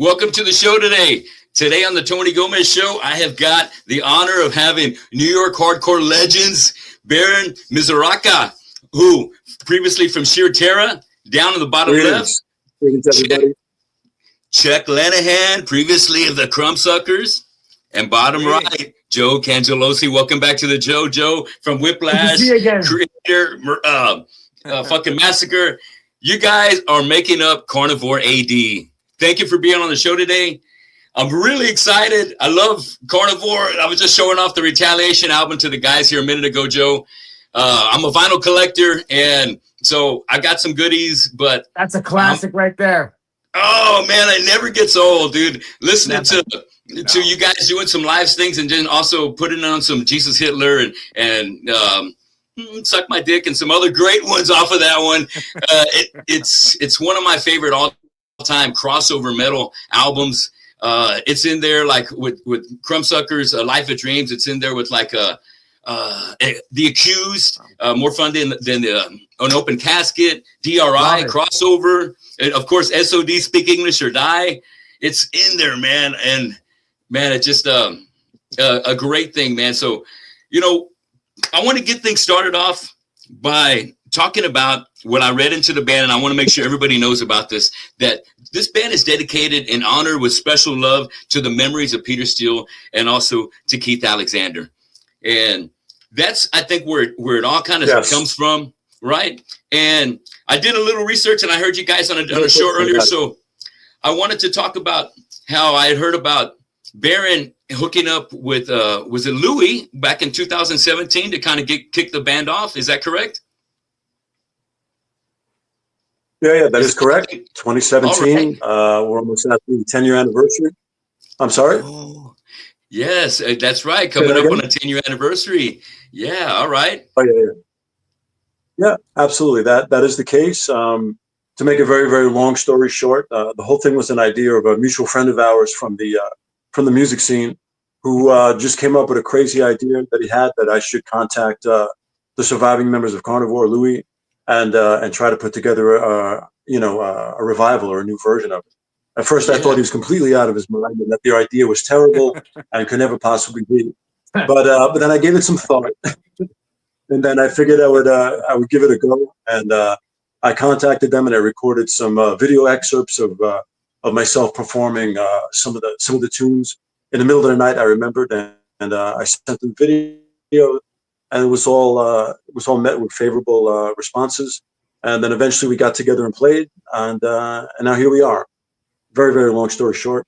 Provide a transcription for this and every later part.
Welcome to the show today. Today on the Tony Gomez Show, I have got the honor of having New York hardcore legends, Baron Misuraca, who previously from Sheer Terror, down in the bottom left. Greetings, everybody. Chuck Lenihan, previously of the Crumbsuckers, and bottom right, Joe Cangelosi. Welcome back to the Joe from Whiplash, Kreator, fucking Massacre. You guys are making up Carnivore A.D. Thank you for being on the show today. I'm really excited. I love Carnivore. I was just showing off the Retaliation album to the guys here a minute ago, Joe. I'm a vinyl collector, and so I got some goodies, but that's a classic right there. Oh man, it never gets old, dude. Listening to you guys doing some live things, and then also putting on some Jesus Hitler and Suck My Dick and some other great ones off of that one. It's one of my favorite all-time crossover metal albums. It's in there like with Crumbsuckers, Life of Dreams. It's in there with like The Accused, More Fun than An Open Casket, DRI, Crossover, and of course SOD, Speak English or Die. It's in there, man, and man, it's just a great thing, man. So, you know, I want to get things started off by talking about what I read into the band, and I want to make sure everybody knows about this, that this band is dedicated in honor with special love to the memories of Peter Steele and also to Keith Alexander. And that's, I think, where it all kind of comes from, right? And I did a little research, and I heard you guys on a show earlier, so I wanted to talk about how I had heard about Baron hooking up with, was it Louis back in 2017 to kind of kick the band off? Is that correct? Yeah, that is correct. 2017. We're almost at the 10-year anniversary. I'm sorry? Oh, yes, that's right. Coming up on a 10-year anniversary. Yeah, all right. Oh, yeah, absolutely. That is the case. To make a very, very long story short, the whole thing was an idea of a mutual friend of ours from the music scene who just came up with a crazy idea that he had that I should contact the surviving members of Carnivore, Louis, and try to put together a revival or a new version of it. At first, I thought he was completely out of his mind and that the idea was terrible and could never possibly be. But then I gave it some thought, and then I figured I would give it a go. And I contacted them, and I recorded some video excerpts of myself performing some of the tunes in the middle of the night. I remembered, and I sent them video. And it was all met with favorable responses. And then eventually we got together and played, and now here we are. Very, very long story short.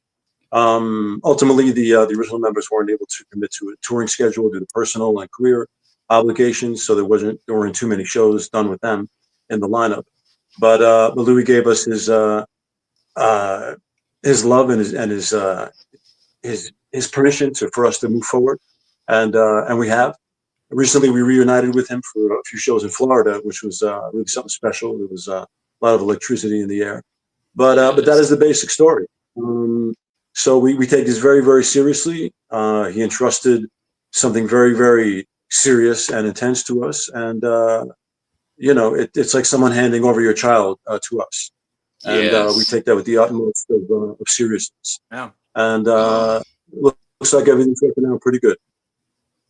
Ultimately, the original members weren't able to commit to a touring schedule due to personal and career obligations, so there weren't too many shows done with them in the lineup. But Louis gave us his love and his permission for us to move forward, and we have. Recently, we reunited with him for a few shows in Florida, which was really something special. There was a lot of electricity in the air, but that is the basic story. So we take this very, very seriously. He entrusted something very, very serious and intense to us, and it's like someone handing over your child to us, and we take that with the utmost of seriousness. Yeah. And looks like everything's working out pretty good.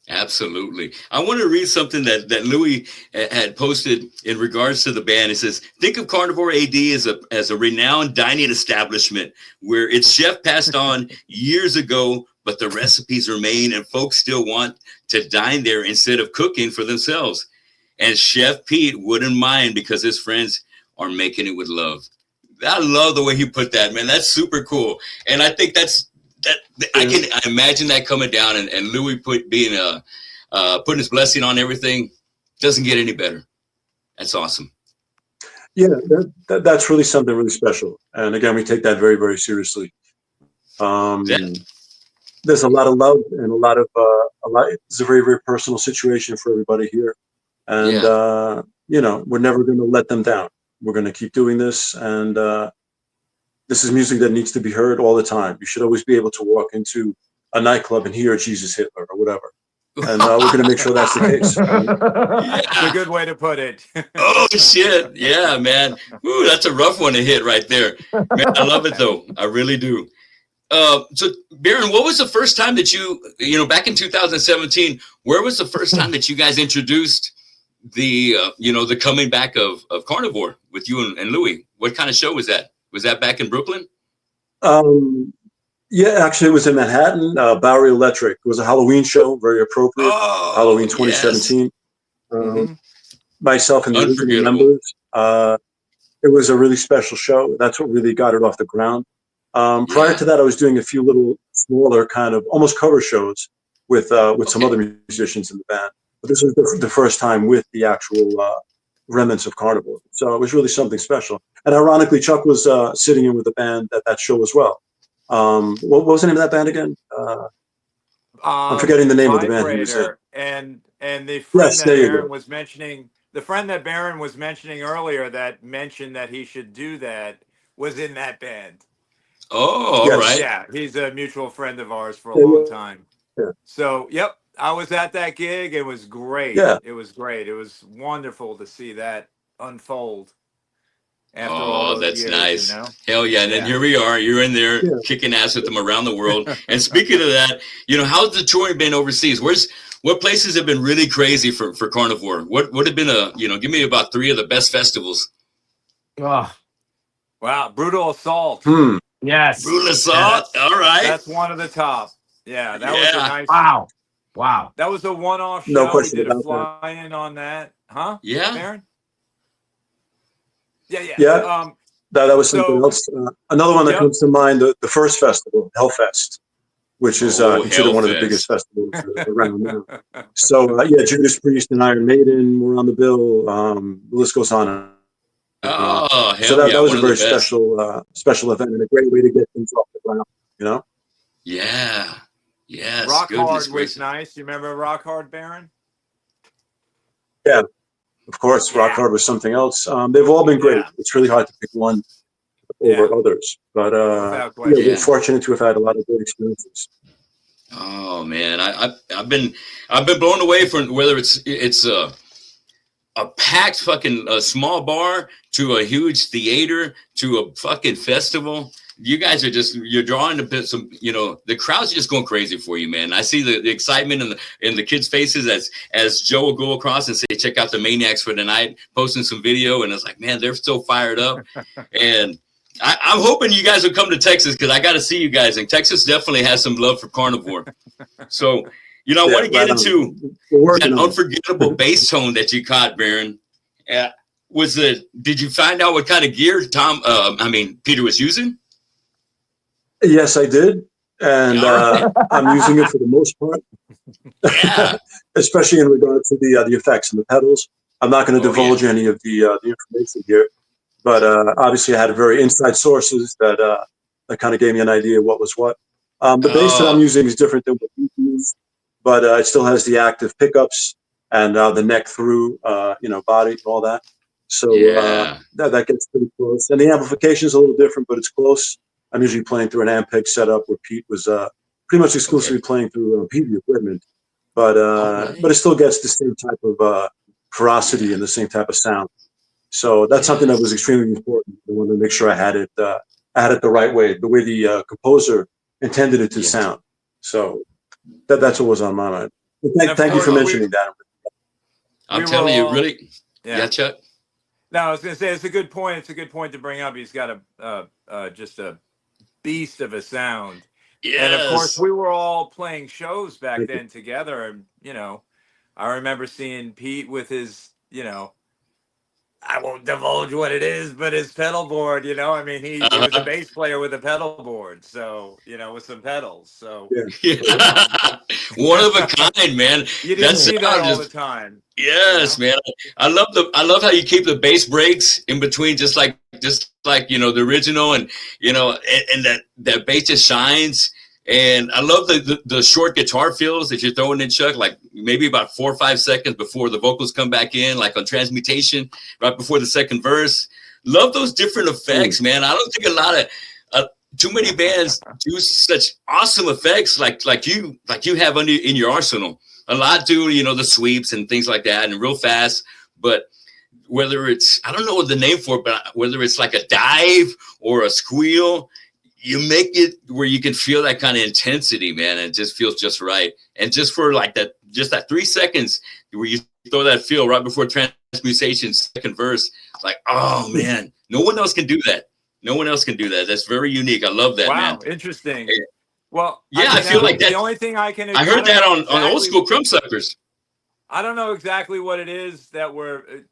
Absolutely. I want to read something that Louis had posted in regards to the band. It says, think of Carnivore A.D. as a renowned dining establishment where its chef passed on years ago, but the recipes remain and folks still want to dine there instead of cooking for themselves. And Chef Pete wouldn't mind because his friends are making it with love. I love the way he put that, man. That's super cool. And I think I can imagine that coming down, and Louis putting his blessing on everything. Doesn't get any better. That's awesome. Yeah, that's really something really special. And again, we take that very, very seriously. There's a lot of love and a lot. It's a very, very personal situation for everybody here, and we're never going to let them down. We're going to keep doing this, and this is music that needs to be heard all the time. You should always be able to walk into a nightclub and hear Jesus Hitler or whatever. and we're going to make sure that's the case. That's a good way to put it. Oh shit! Yeah, man. Ooh, that's a rough one to hit right there. Man, I love it though. I really do. So, Baron, what was the first time that back in 2017? Where was the first time that you guys introduced the the coming back of Carnivore with you and Louis? What kind of show was that? Was that back in Brooklyn? Yeah, actually, it was in Manhattan. Bowery Electric. It was a Halloween show, very appropriate. Halloween 2017. Yes. Myself and the original members. It was a really special show. That's what really got it off the ground. Prior to that, I was doing a few little smaller kind of almost cover shows with some other musicians in the band. But this was the first time with the actual remnants of Carnivore. So it was really something special. And ironically, Chuck was sitting in with the band at that show as well. What was the name of that band again? I'm forgetting the name of the band. Kreator. And the friend that Baron was mentioning, earlier, that mentioned that he should do that, was in that band. Oh, all right. Yeah, he's a mutual friend of ours for a long time. Yeah. So, yep, I was at that gig. It was great. Yeah. It was great. It was wonderful to see that unfold. After all that's years, nice. You know? Hell yeah. And then here we are. You're in there kicking ass with them around the world. And speaking of that, how's the touring been overseas? What places have been really crazy for Carnivore? What would have been give me about 3 of the best festivals. Oh. Wow. Brutal Assault. Yes. Brutal Assault. Yeah, all right. That's one of the top. Yeah. That was a nice. Wow. That was a one-off show. No question We did a about fly-in on that. Huh? Yeah. Baron? Yeah. Yeah. That was something else. Another one that comes to mind, the first festival, Hellfest, which is considered one of the biggest festivals around now. So, Judas Priest and Iron Maiden were on the bill. The list goes on. Oh, hell so that was a very special event and a great way to get things off the ground, Yeah. Yes. Rock Hard was nice. You remember Rock Hard, Baron? Yeah. Of course, Rock Hard was something else. They've all been great. It's really hard to pick one over others, but we're fortunate to have had a lot of good experiences. Oh man, I've been blown away from whether it's a packed fucking small bar to a huge theater to a fucking festival. You guys are you're drawing a bit the crowd's just going crazy for you, man. I see the excitement in the kids' faces as Joe will go across and say, check out the Maniacs for tonight, posting some video. And it's like, man, they're so fired up. And I'm hoping you guys will come to Texas because I got to see you guys. And Texas definitely has some love for Carnivore. So, I want to get into that unforgettable bass tone that you caught, Baron. Did you find out what kind of gear Peter was using? Yes, I did, and I'm using it for the most part. Yeah. Especially in regard to the effects and the pedals. I'm not going to divulge any of the information here, but obviously I had very inside sources that kind of gave me an idea of what was what. The bass that I'm using is different than what you use, but it still has the active pickups and the neck through, body and all that. So that gets pretty close. And the amplification is a little different, but it's close. I'm usually playing through an Ampeg setup where Pete was pretty much exclusively playing through PV equipment, but it still gets the same type of ferocity and the same type of sound. So that's something that was extremely important. I wanted to make sure I had it the right way, the way the composer intended it to sound. So that's what was on my mind. Thank you for mentioning that. I'm telling you, really. Yeah, Chuck. No, I was going to say it's a good point. It's a good point to bring up. He's got just a beast of a sound. Yes. And of course, we were all playing shows back then together. And I remember seeing Pete with his, I won't divulge what it is, but his pedal board. He was a bass player with a pedal board. So with some pedals. So one of a kind, man. You didn't see that all the time. Yes, man. I love how you keep the bass breaks in between, just like the original, and and that bass just shines. And I love the short guitar fills that you're throwing in, Chuck, like maybe about 4 or 5 seconds before the vocals come back in, like on Transmutation, right before the second verse. Love those different effects, man. I don't think a lot of too many bands do such awesome effects like you have in your arsenal. a lot to, you know, the sweeps and things like that and real fast. But whether it's, I don't know what the name for it, but whether it's like a dive or a squeal, you make it where you can feel that kind of intensity, man. And it just feels just right. And just for like that, just that 3 seconds where you throw that feel right before Transmutation's second verse, like, oh man, no one else can do that. No one else can do that. That's very unique. I love that, man. Wow, interesting. Well, yeah, I feel like that. The only thing I heard that on old school Crumbsuckers. I don't know exactly what it is that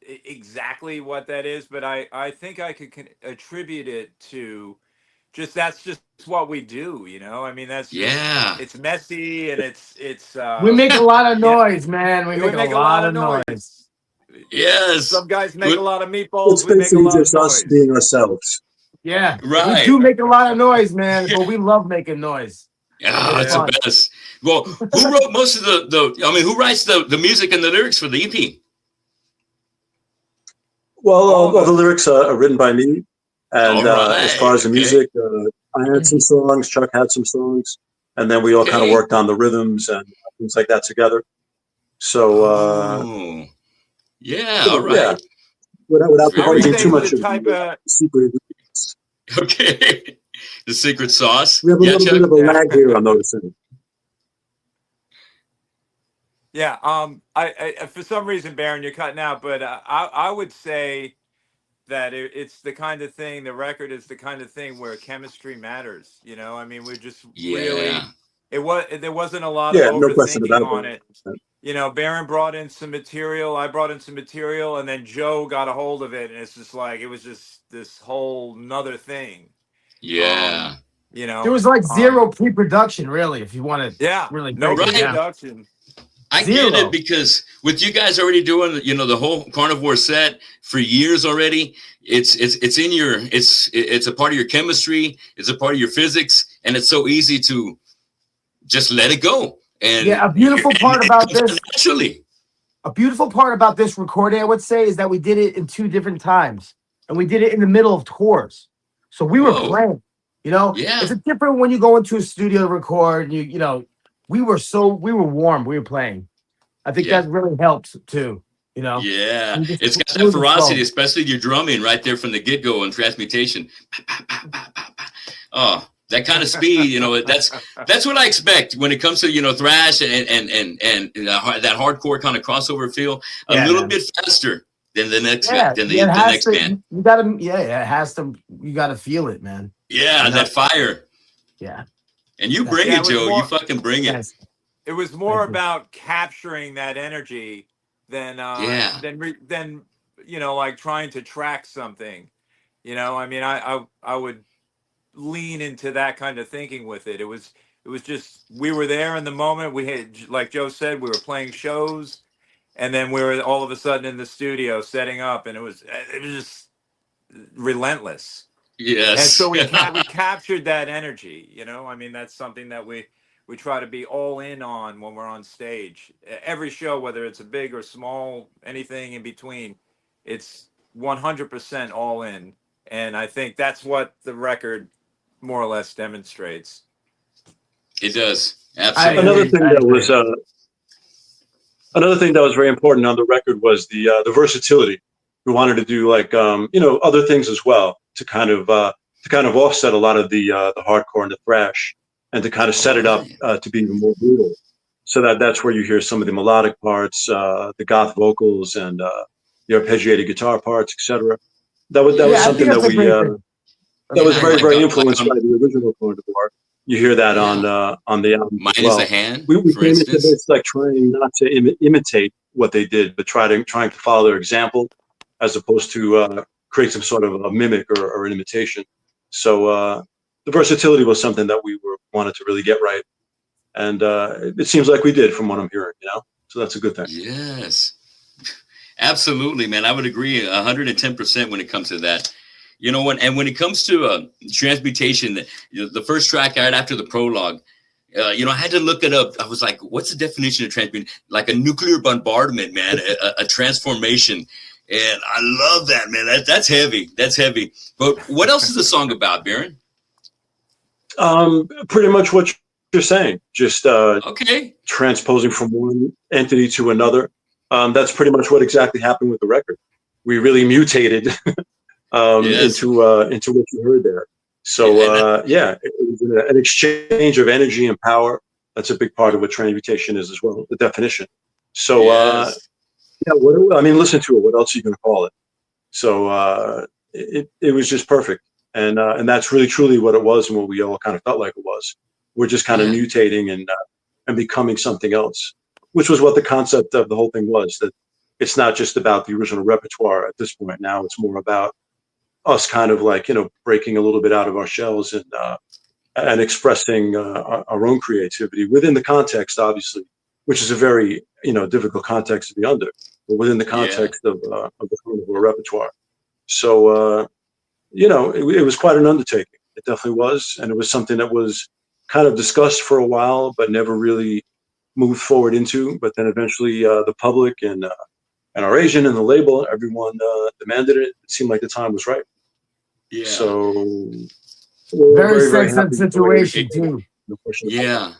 exactly what that is, but I think I could attribute it to that's just what we do, you know. I mean, that's it's messy and it's we make a lot of noise, man. We make a lot of noise. Yes. Some guys make a lot of meatballs. It's basically just us being ourselves. Yeah, right. We do make a lot of noise, man, but we love making noise. Yeah, that's the best. Well, who wrote most of who writes the music and the lyrics for the EP? Well, the lyrics are written by me. And as far as the music, I had some songs, Chuck had some songs, and then we all kind of worked on the rhythms and things like that together. So, all right. Yeah. Without providing too much of the secret ingredients. Okay. The secret sauce. We have a little bit of a lag here, I'm noticing. Yeah. I for some reason, Baron, you're cutting out, but I would say that it's the kind of thing, the record is the kind of thing where chemistry matters. You know, I mean, we're just really, there wasn't a lot of overthinking on it. You know, Baron brought in some material, I brought in some material, and then Joe got a hold of it. And it's just like, it was just this whole nother thing. Yeah. You know, there was like zero pre-production, really, if you want to really no pre-production. I get it, because with you guys already doing, you know, the whole Carnivore set for years already, it's in your, it's a part of your chemistry, it's a part of your physics, and it's so easy to just let it go. And a beautiful part about this, naturally, a beautiful part about this recording, I would say, is that we did it in 2 different times, and we did it in the middle of tours. So we were playing, you know. It's different when you go into a studio to record. And you know, we were warm. We were playing. I think that really helps too. You know. Yeah, it's got that ferocity, especially your drumming right there from the get go and Transmutation. Oh, that kind of speed, you know. That's what I expect when it comes to, you know, thrash and that hardcore kind of crossover feel. A little bit faster than the next band. You gotta, it has to. You gotta feel it, man. Yeah, that fire. Yeah. And you bring it, Joe. You fucking bring it. It was more about capturing that energy than you know, like trying to track something. You know, I mean, I would lean into that kind of thinking with it. It was just, we were there in the moment. We had, like Joe said, we were playing shows, and then we were all of a sudden in the studio setting up, and it was just relentless. Yes. And so we captured that energy, you know. I mean, that's something that we try to be all in on when we're on stage. Every show, whether it's a big or small, anything in between, it's 100% all in. And I think that's what the record more or less demonstrates. It does. Absolutely. Another thing that was very important on the record was the versatility. We wanted to do, like, you know, other things as well to kind of offset a lot of the hardcore and the thrash, and to kind of set it up to be even more brutal. So that's where you hear some of the melodic parts, the goth vocals, and the arpeggiated guitar parts, etc. That was something that we that was very, very influenced by the original Carnivore. You hear that on the album. Mine is a hand. We came into this like trying not to imitate what they did, but trying to follow their example, as opposed to create some sort of a mimic or an imitation. So the versatility was something that we wanted to really get right, and it seems like we did from what I'm hearing. You know, so that's a good thing. Yes, absolutely, man. I would agree 110% when it comes to that. You know, when it comes to Transmutation, the first track right after the prologue, you know, I had to look it up. I was like, what's the definition of transmutation? Like a nuclear bombardment, man, a transformation. And I love that, man. That's heavy. That's heavy. But what else is the song about, Baron? Pretty much what you're saying, just transposing from one entity to another. That's pretty much what exactly happened with the record. We really mutated into what you heard there. So it was an exchange of energy and power. That's a big part of what transmutation is as well, the definition. So listen to it. What else are you going to call it? So it was just perfect, and that's really truly what it was, and what we all kind of felt like it was. We're just kind of mutating and becoming something else, which was what the concept of the whole thing was. That it's not just about the original repertoire at this point. Now it's more about us kind of like, breaking a little bit out of our shells and expressing our own creativity within the context, obviously, which is a very difficult context to be under, but within the context of the Carnivore repertoire. So it was quite an undertaking. It definitely was, and it was something that was kind of discussed for a while, but never really moved forward into. But then eventually, the public and our agent and the label, everyone demanded it. It seemed like the time was right. Yeah. So very sensitive situation too. No question. Yeah.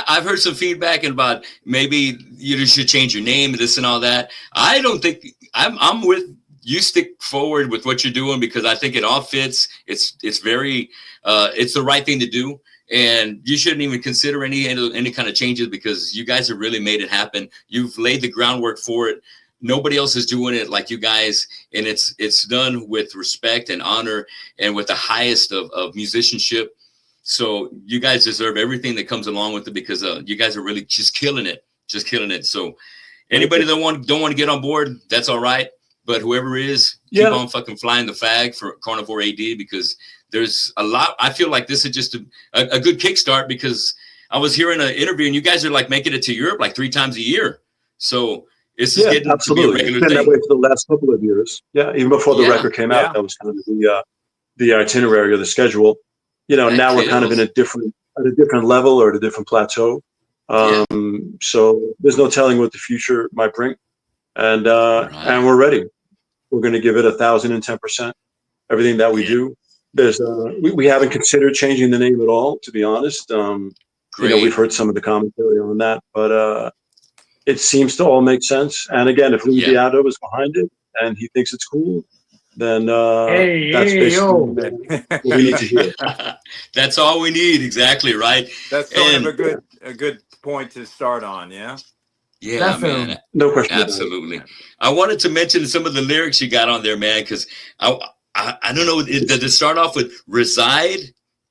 I've heard some feedback about maybe you should change your name, this and all that. I don't think I'm with you. Stick forward with what you're doing, because I think it all fits. It's very it's the right thing to do, and you shouldn't even consider any kind of changes, because you guys have really made it happen. You've laid the groundwork for it. Nobody else is doing it like you guys, and it's done with respect and honor and with the highest of musicianship. So you guys deserve everything that comes along with it, because you guys are really just killing it. So anybody that don't want to get on board, that's all right. But whoever is, keep on fucking flying the flag for Carnivore A.D, because there's a lot. I feel like this is just a good kickstart, because I was hearing an interview and you guys are like making it to Europe like 3 times a year. So it's just getting absolutely. to be a regular it's been thing. that way for the last couple of years. Yeah, even before the record came out, that was kind of the itinerary or the schedule. Now we're kind of in at a different level or at a different plateau. So there's no telling what the future might bring, and we're ready. We're going to give it 1,010%. Everything that we do. There's we haven't considered changing the name at all, to be honest. We've heard some of the commentary on that, but it seems to all make sense. And again, if Louis Beato is behind it and he thinks it's cool, then that's basically what we need to hear. That's all we need. Exactly right. That's sort of a good point to start on. Yeah. Yeah, definitely. Man. No question. Absolutely. I wanted to mention some of the lyrics you got on there, man, because I don't know. Did it start off with "reside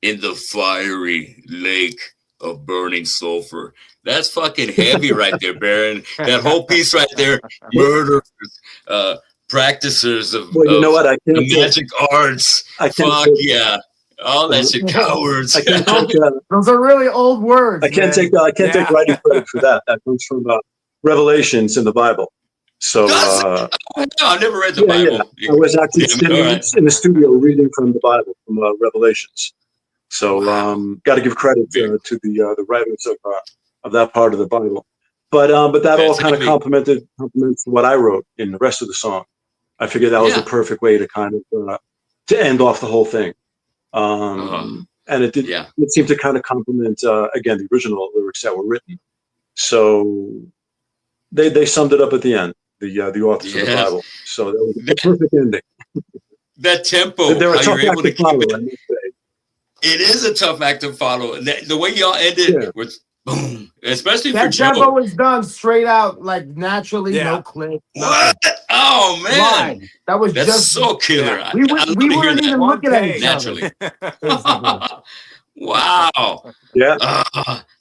in the fiery lake of burning sulfur"? That's fucking heavy right there, Baron. That whole piece right there, murderers, practitioners of the magic arts. All that shit, cowards. Those are really old words. I can't take writing credit for that. That comes from Revelations in the Bible. So I've never read the Bible. I was actually sitting in the studio reading from the Bible, from Revelations. So got to give credit to the writers of that part of the Bible. But that all kind of complements what I wrote in the rest of the song. I figured that was the perfect way to kind of to end off the whole thing. And it did. Yeah. It seemed to kind of complement again the original lyrics that were written. So they summed it up at the end. The authors of the Bible. So that was the perfect ending. That tempo, they're a tough act to follow. It is a tough act to follow. The way y'all ended with boom, especially that for Joe. That tempo was done straight out, like naturally, no click. What? Oh man, Live. That's just so killer. Yeah. We weren't even looking at each other. Wow. Yeah.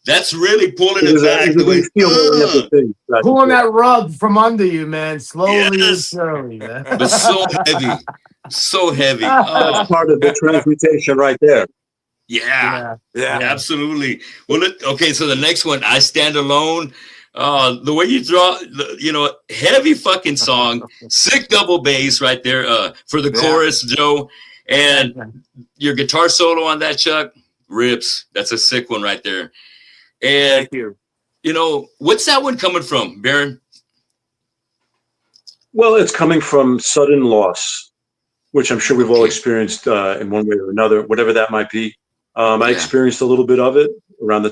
That's really pulling it back. Pulling that rug from under you, man. Slowly and slowly, man. But so heavy. So heavy. That's part of the transmutation right there. Yeah. Absolutely. Well, okay, so the next one, I Stand Alone. The way you draw, heavy fucking song, sick double bass right there for the chorus, Joe. And your guitar solo on that, Chuck, rips. That's a sick one right there. And, Thank you. What's that one coming from, Baron? Well, it's coming from sudden loss, which I'm sure we've all experienced in one way or another, whatever that might be. I experienced a little bit of it around the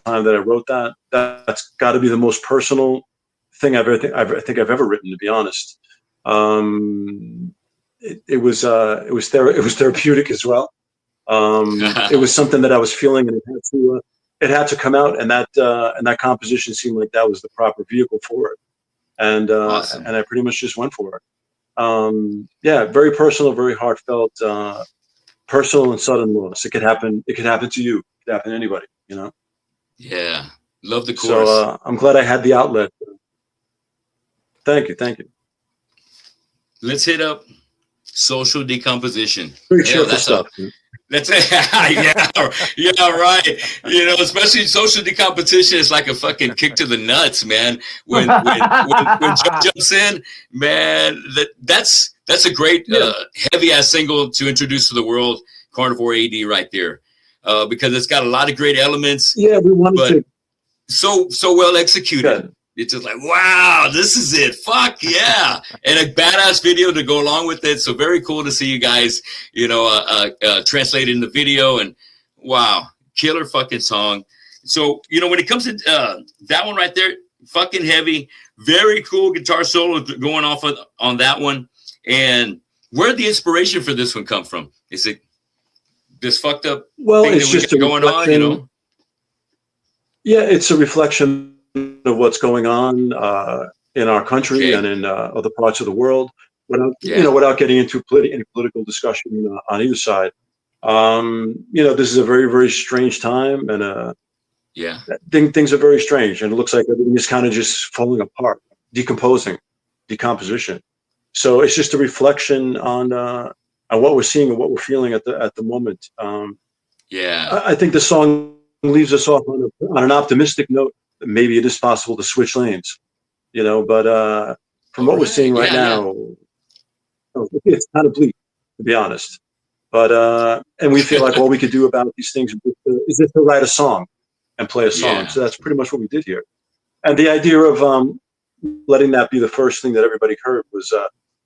time that I wrote that. That's got to be the most personal thing I think I've ever written, to be honest. It was therapeutic as well. It was something that I was feeling, and it had to come out, and that composition seemed like that was the proper vehicle for it. And awesome. And I pretty much just went for it. Yeah, very personal, very heartfelt, personal and sudden loss. It could happen. It could happen to you. It could happen to anybody. You know. Yeah, love the chorus. So I'm glad I had the outlet. Thank you. Let's hit up Social Decomposition. Very cheerful stuff. That's yeah, right. You know, especially Social Decomposition is like a fucking kick to the nuts, man. When Joe jumps in, man, that's a great heavy ass single to introduce to the world. Carnivore A.D. right there, because it's got a lot of great elements. Yeah, we wanted to so well executed. Yeah. It's just like, wow, this is it. Fuck yeah. And a badass video to go along with it. So very cool to see you guys, you know, translate in the video, and wow, killer fucking song. So, you know, when it comes to that one right there, fucking heavy, very cool guitar solo going off on that one. And where'd the inspiration for this one come from? Is it this fucked up thing it's that we just got going on, you know? Yeah, it's a reflection of what's going on in our country and in other parts of the world, without getting into any political discussion on either side. You know, this is a very, very strange time, and things are very strange, and it looks like everything is kind of just falling apart, decomposition. So it's just a reflection on what we're seeing and what we're feeling at the moment. I think the song leaves us off on an optimistic note. Maybe it is possible to switch lanes, you know, but from what we're seeing right now, it's kind of bleak, to be honest. But and we feel like all we could do about these things is just to write a song and play a song. So that's pretty much what we did here. And the idea of letting that be the first thing that everybody heard was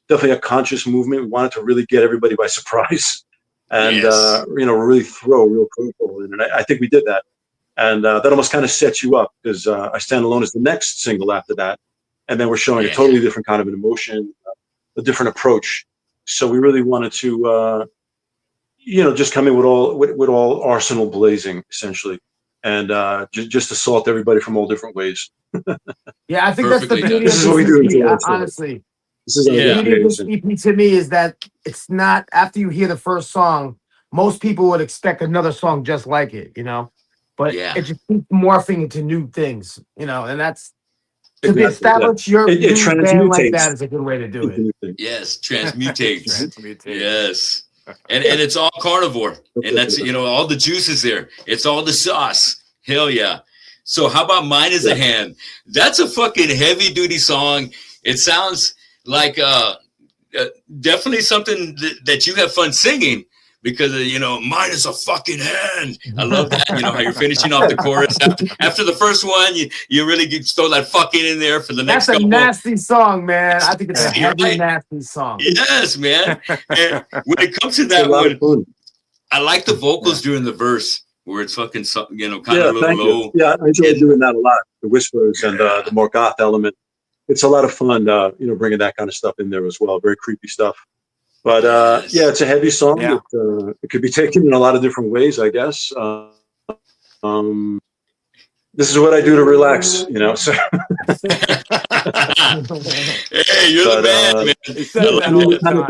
definitely a conscious movement. We wanted to really get everybody by surprise and you know, really throw a real curveball in. And I think we did that. And that almost kind of sets you up, because I Stand Alone is the next single after that. And then we're showing a totally different kind of an emotion, a different approach. So we really wanted to, you know, just come in with all arsenal blazing, essentially. And just assault everybody from all different ways. Yeah, I think that's the beauty of this EP, honestly. The beauty of this EP to me is that it's not, after you hear the first song, most people would expect another song just like it, you know? But it just keeps morphing into new things, you know, and that's to establish your new band like that is a good way to do it. Yes, transmutates. Yes. And it's all carnivore. And that's, you know, all the juice is there. It's all the sauce. Hell yeah. So how about Mine is a Hand? That's a fucking heavy duty song. It sounds like definitely something that you have fun singing. Because, you know, mine is a fucking hand. I love that, you know, how you're finishing off the chorus. After the first one, you really throw that fucking in there for the next couple. That's a nasty song, man. I think it's a heavy, nasty song. Yes, man. And when it comes to that one, I like the vocals during the verse where it's fucking, you know, kind of a little low. Yeah, I enjoy doing that a lot. The whispers and the more goth element. It's a lot of fun, you know, bringing that kind of stuff in there as well. Very creepy stuff. But yeah, it's a heavy song. Yeah. It could be taken in a lot of different ways, I guess. This is what I do to relax, you know. So. Hey, you're the man, man. Kind of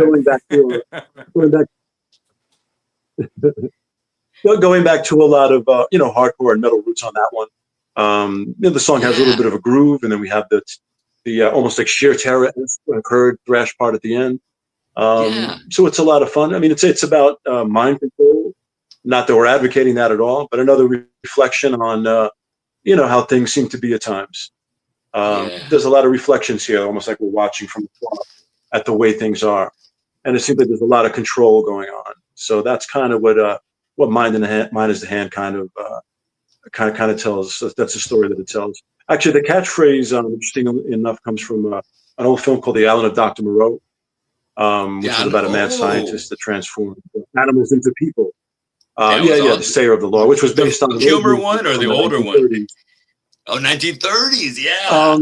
going back to a lot of you know, hardcore and metal roots on that one. You know, the song has a little bit of a groove, and then we have the almost like sheer terror heard thrash part at the end. So it's a lot of fun. I mean, it's about mind control. Not that we're advocating that at all, but another reflection on you know, how things seem to be at times. There's a lot of reflections here, almost like we're watching from afar at the way things are, and it seems like there's a lot of control going on. So that's kind of what Mine is the Hand kind of tells. That's the story that it tells. Actually, the catchphrase, interesting enough, comes from an old film called The Island of Dr. Moreau. Which is about a mad scientist that transformed animals into people. The Sayer of the Law, which was based on the Kilmer one or the older 1930s. One? Oh, 1930s, yeah.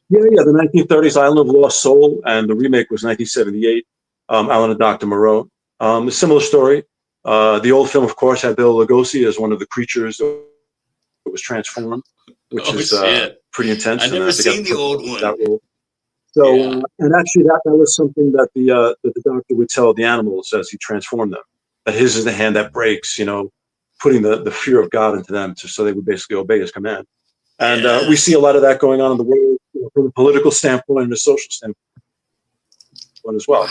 The 1930s Island of Lost Soul, and the remake was 1978, Alan and Dr. Moreau. A similar story. The old film, of course, had Bela Lugosi as one of the creatures that was transformed, which is pretty intense. I've never seen the old one. That role. So, and actually that was something that the doctor would tell the animals as he transformed them, that his is the hand that breaks, putting the fear of God into them so they would basically obey his command. And we see a lot of that going on in the world from a political standpoint and a social standpoint as well,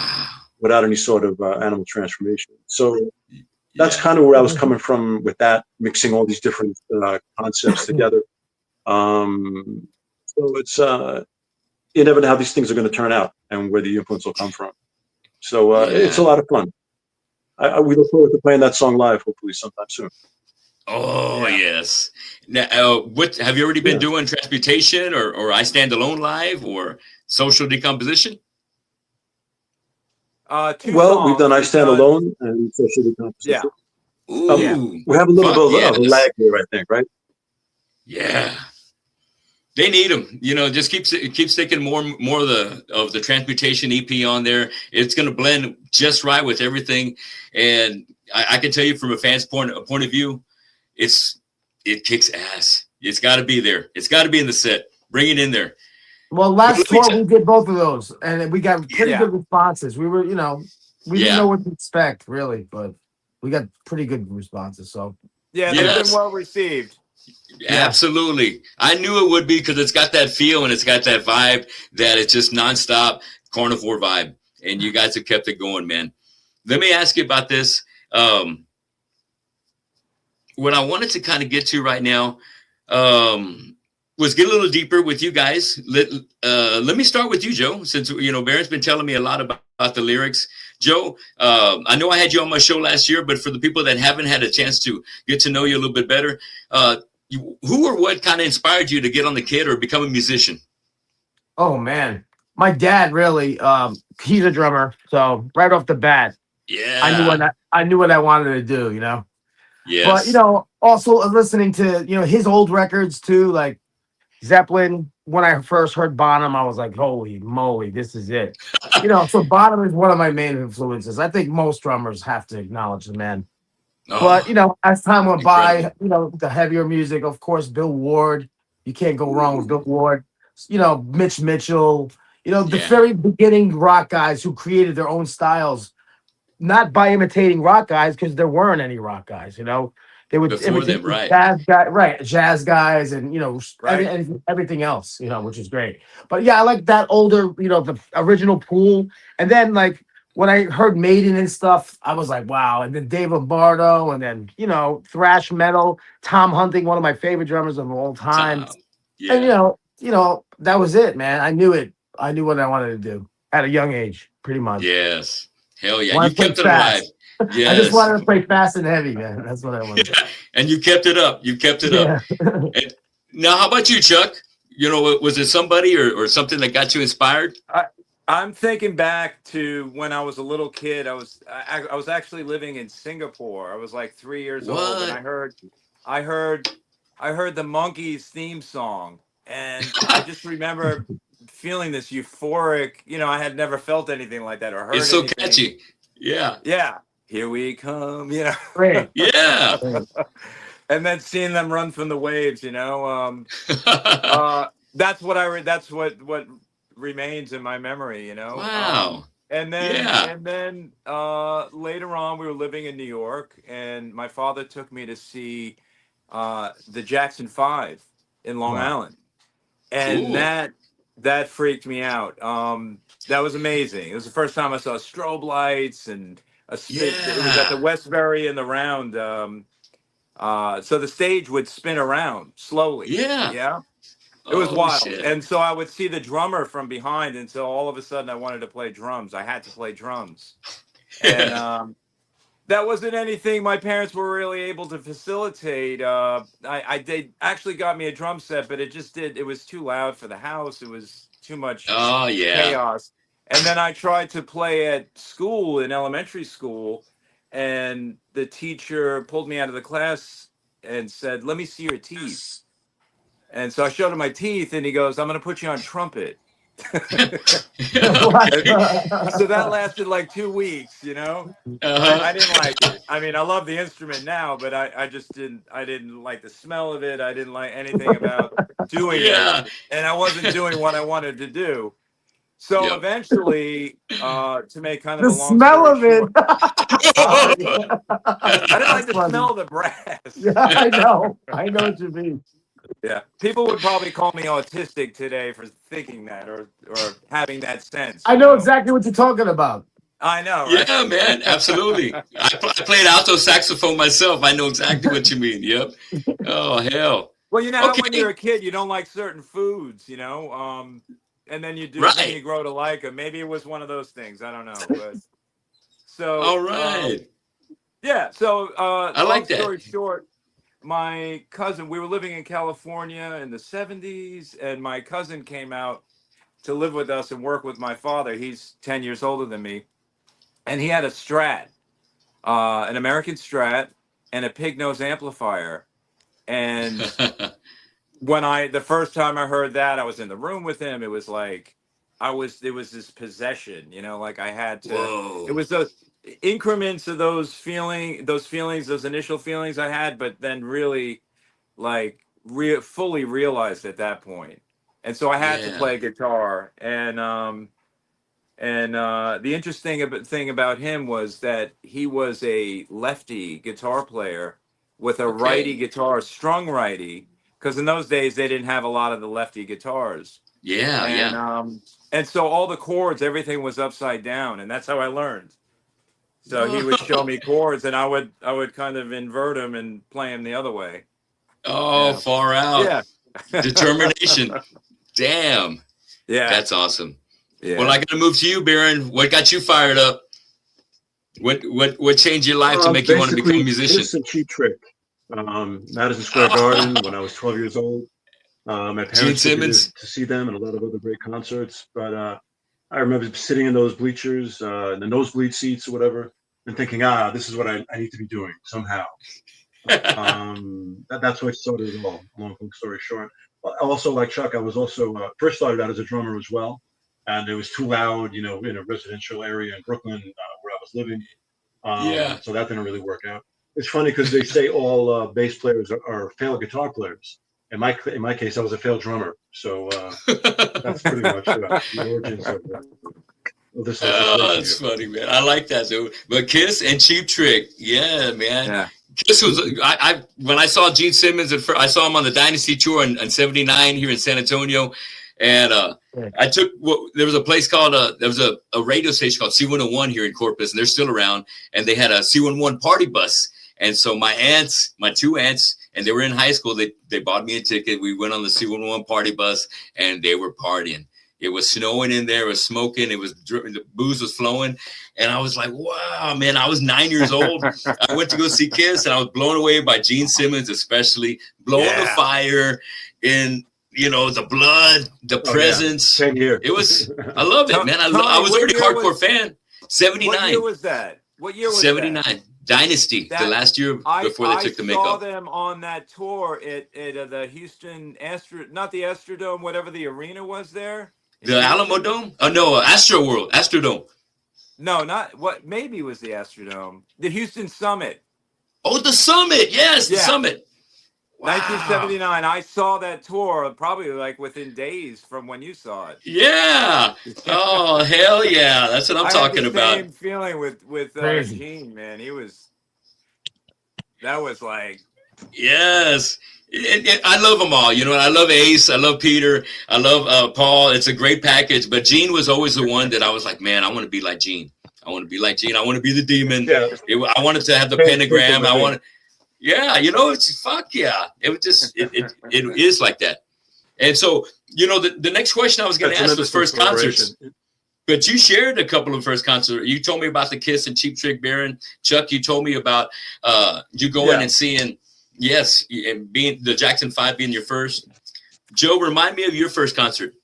without any sort of animal transformation. So that's kind of where I was coming from with that, mixing all these different concepts together. So it's you never know how these things are going to turn out and where the influence will come from. So it's a lot of fun. We look forward to playing that song live, hopefully sometime soon. Oh, yes. Now, what have you already been doing? Transmutation or I Stand Alone live or Social Decomposition? We've done I Stand Alone and Social Decomposition. We have a little bit of a lag here, I think, right? Yeah. They need them, just keep sticking more of the Transmutation EP on there. It's going to blend just right with everything. And I can tell you from a fan's point of view, it kicks ass. It's got to be there. It's got to be in the set. Bring it in there. Well, last tour we did both of those, and we got pretty good responses. We were, we didn't know what to expect really, but we got pretty good responses. So they've been well received. Absolutely. I knew it would be because it's got that feel and it's got that vibe that it's just nonstop carnivore vibe. And you guys have kept it going, man. Let me ask you about this. What I wanted to kind of get to right now was get a little deeper with you guys. Let me start with you, Joe, since, Baron's been telling me a lot about the lyrics. Joe, I know I had you on my show last year, but for the people that haven't had a chance to get to know you a little bit better, who or what kind of inspired you to get on the kit or become a musician? Oh, man. My dad, really, he's a drummer. So right off the bat, I knew what I wanted to do, Yes. But, also listening to, his old records too, like Zeppelin. When I first heard Bonham, I was like, holy moly, this is it. So Bonham is one of my main influences. I think most drummers have to acknowledge the man. Oh, but, as time went by, the heavier music, of course, Bill Ward. You can't go wrong with Bill Ward. Mitch Mitchell, the very beginning rock guys who created their own styles, not by imitating rock guys, because there weren't any rock guys, They would imitate jazz guys and, everything else, which is great. But I like that older, the original Pool. And then when I heard Maiden and stuff, I was like, wow. And then Dave Lombardo and then, thrash metal, Tom Hunting, one of my favorite drummers of all time. And, that was it, man. I knew it. I knew what I wanted to do at a young age, pretty much. Yes. Hell yeah. You kept it alive. Yes. I just wanted to play fast and heavy, man. That's what I wanted. And you kept it up. You kept it up. And now, how about you, Chuck? Was it somebody or something that got you inspired? I'm thinking back to when I was a little kid. I was actually living in Singapore. I was like 3 years old, and I heard the Monkees theme song, and I just remember feeling this euphoric. I had never felt anything like that or heard. It's so anything. catchy. Yeah. Yeah. Here we come. Great. Yeah. And then seeing them run from the waves. That's what remains in my memory. Wow. And then later on, we were living in New York, and my father took me to see the Jackson 5 in Long Island, and that freaked me out. That was amazing. It was the first time I saw strobe lights and it was at the Westbury in the Round. So the stage would spin around slowly. Yeah. It was wild. Shit. And so I would see the drummer from behind. And so all of a sudden I wanted to play drums. I had to play drums. And that wasn't anything my parents were really able to facilitate. They actually got me a drum set, but it was too loud for the house. It was too much chaos. And then I tried to play at school, in elementary school, and the teacher pulled me out of the class and said, "Let me see your teeth." And so I showed him my teeth, and he goes, "I'm going to put you on trumpet." So that lasted like 2 weeks, you know. I didn't like it. I mean, I love the instrument now, but I just didn't like the smell of it. I didn't like anything about doing it, and I wasn't doing what I wanted to do. So eventually, to make kind of the a long smell of story it. short, I didn't like the smell of the brass. Yeah, I know what you mean. Yeah, people would probably call me autistic today for thinking that or having that sense. I know exactly what you're talking about. I know. Right? Yeah, man, absolutely. I played alto saxophone myself. I know exactly what you mean. Yep. Oh hell. Well, you know how when you're a kid, you don't like certain foods, you know, and then you do, then you grow to like them. Maybe it was one of those things. I don't know. But so. All right. Yeah. So I like that. Long story short, my cousin, we were living in California in the 70s, and my cousin came out to live with us and work with my father. He's 10 years older than me. And he had a Strat, an American Strat, and a pig nose amplifier. And the first time I heard that, I was in the room with him. It was like, it was this possession, you know, like I had to, it was those increments of those initial feelings I had, but then really like fully realized at that point. And so I had to play guitar. And the interesting thing about him was that he was a lefty guitar player with a righty guitar, strung righty, because in those days they didn't have a lot of the lefty guitars. And so all the chords, everything was upside down, and that's how I learned. So he would show me chords, and I would kind of invert them and play them the other way. Oh, far out. Yeah. Determination. Damn. Yeah. That's awesome. Yeah. Well, I got to move to you, Baron. What got you fired up? What changed your life to make you want to become a musician? This is a cheap trick. Madison Square Garden when I was 12 years old. My parents took me to see them and a lot of other great concerts. But I remember sitting in those bleachers, in the nosebleed seats or whatever, and thinking, this is what I need to be doing somehow. That's what started it all, long story short. Also, like Chuck, I was also first started out as a drummer as well. And it was too loud, you know, in a residential area in Brooklyn where I was living. So that didn't really work out. It's funny because they say all bass players are failed guitar players. In my case, I was a failed drummer. So that's pretty much the origins of this. That's funny, man. I like that, dude. But Kiss and Cheap Trick, yeah, man. Yeah. Kiss was when I saw Gene Simmons, I saw him on the Dynasty tour in '79 here in San Antonio. And I took there was a place called there was a radio station called C101 here in Corpus, and they're still around. And they had a C101 party bus. And so my two aunts, and they were in high school. They bought me a ticket. We went on the C101 party bus, and they were partying. It was snowing in there. It was smoking. It was the booze was flowing, and I was like, "Wow, man!" I was 9 years old. I went to go see Kiss, and I was blown away by Gene Simmons, especially blowing the fire in. You know, the blood, the presence. 10 years. It was, I loved it, man. I was a pretty hardcore fan. 79. What year was that? What year was 79. That? Dynasty, the last year before they took the makeup. I saw them on that tour at the Houston not the Astrodome, whatever the arena was there. The Alamo Dome? Oh, no, Astrodome. No, not what, maybe it was the Astrodome. The Houston Summit. Oh, the Summit. Yes, the Summit. Wow. 1979. I saw that tour probably like within days from when you saw it. Yeah. Oh, hell yeah. That's what I'm talking about. Same feeling with Gene, man. That was like. Yes. I love them all. You know, I love Ace. I love Peter. I love Paul. It's a great package. But Gene was always the one that I was like, man, I want to be like Gene. I want to be like Gene. I want to be the demon. Yeah. I wanted to have the pentagram. I wanted. Yeah, you know, it's fuck yeah. It was just it is like that. And so, you know, the next question I was going to ask was first concerts. But you shared a couple of first concerts. You told me about the Kiss and Cheap Trick, Baron. Chuck, you told me about you going and seeing, and being the Jackson 5 being your first. Joe, remind me of your first concert.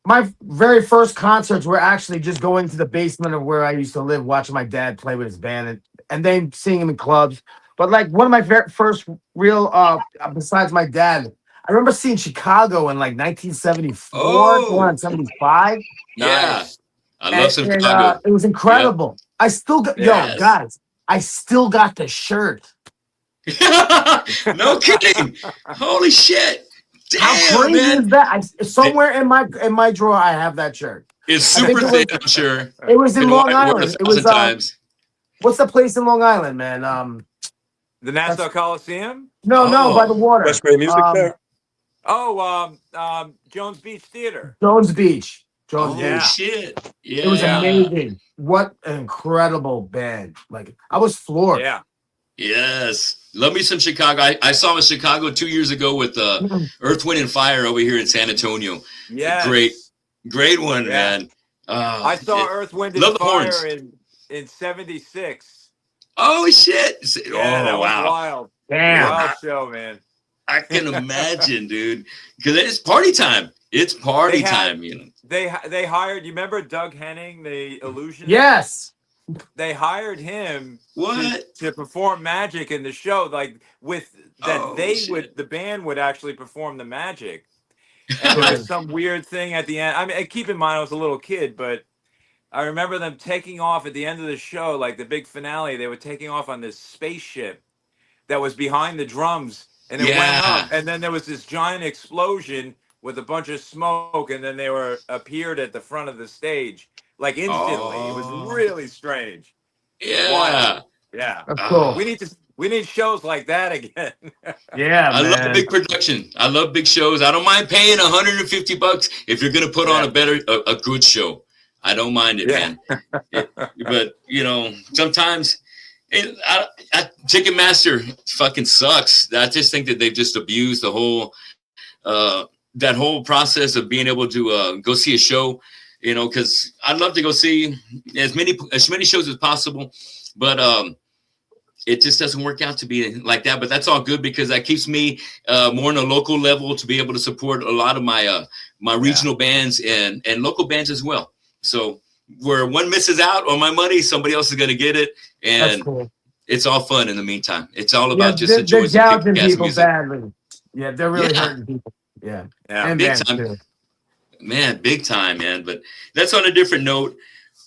My very first concerts were actually just going to the basement of where I used to live, watching my dad play with his band and then seeing him in clubs. But like one of my first real, besides my dad, I remember seeing Chicago in like 1974, 75. Yeah, Nice. I love Chicago. And, it was incredible. I still got, yo, guys, I still got the shirt. No kidding. Holy shit. Damn, how crazy man. is that? Somewhere in my drawer, I have that shirt. It's super thin, I'm sure. It was in Long Island. It was times. What's the place in Long Island, man? The Nassau Coliseum? No, by the water. West Bay Music Fair. Jones Beach Theater. Jones Beach. Shit. Yeah. It was amazing. What an incredible band. Like, I was floored. Yeah. Yes. Love me some Chicago. I saw him in Chicago 2 years ago with Earth, Wind, and Fire over here in San Antonio. Yeah. Great one, man. I saw Earth, Wind, and Fire in 76. Oh, shit. That was wild. Damn. Wild show, man. I can imagine, dude. Because it's party time. It's party time, you know. They hired, you remember Doug Henning, the illusionist? Yes. They hired him to perform magic in the show, like the band would actually perform the magic. And there was some weird thing at the end. I mean, keep in mind I was a little kid, but I remember them taking off at the end of the show, like the big finale. They were taking off on this spaceship that was behind the drums, and it went up, and then there was this giant explosion with a bunch of smoke, and then they appeared at the front of the stage, like instantly. It was really strange. Yeah. Wild. Yeah. That's cool. We need shows like that again. Yeah, I love big production. I love big shows. I don't mind paying $150 if you're gonna put on a good show. I don't mind it, man. But you know, sometimes Ticketmaster fucking sucks. I just think that they've just abused the whole that whole process of being able to go see a show. You know, because I'd love to go see as many shows as possible, but it just doesn't work out to be like that. But that's all good because that keeps me more on a local level to be able to support a lot of my my regional bands and local bands as well. So where one misses out on my money, somebody else is going to get it, and it's all fun in the meantime. It's all about just enjoying some people badly. Yeah, they're really hurting people. Yeah, and big time. Too. Man, big time, man. But that's on a different note.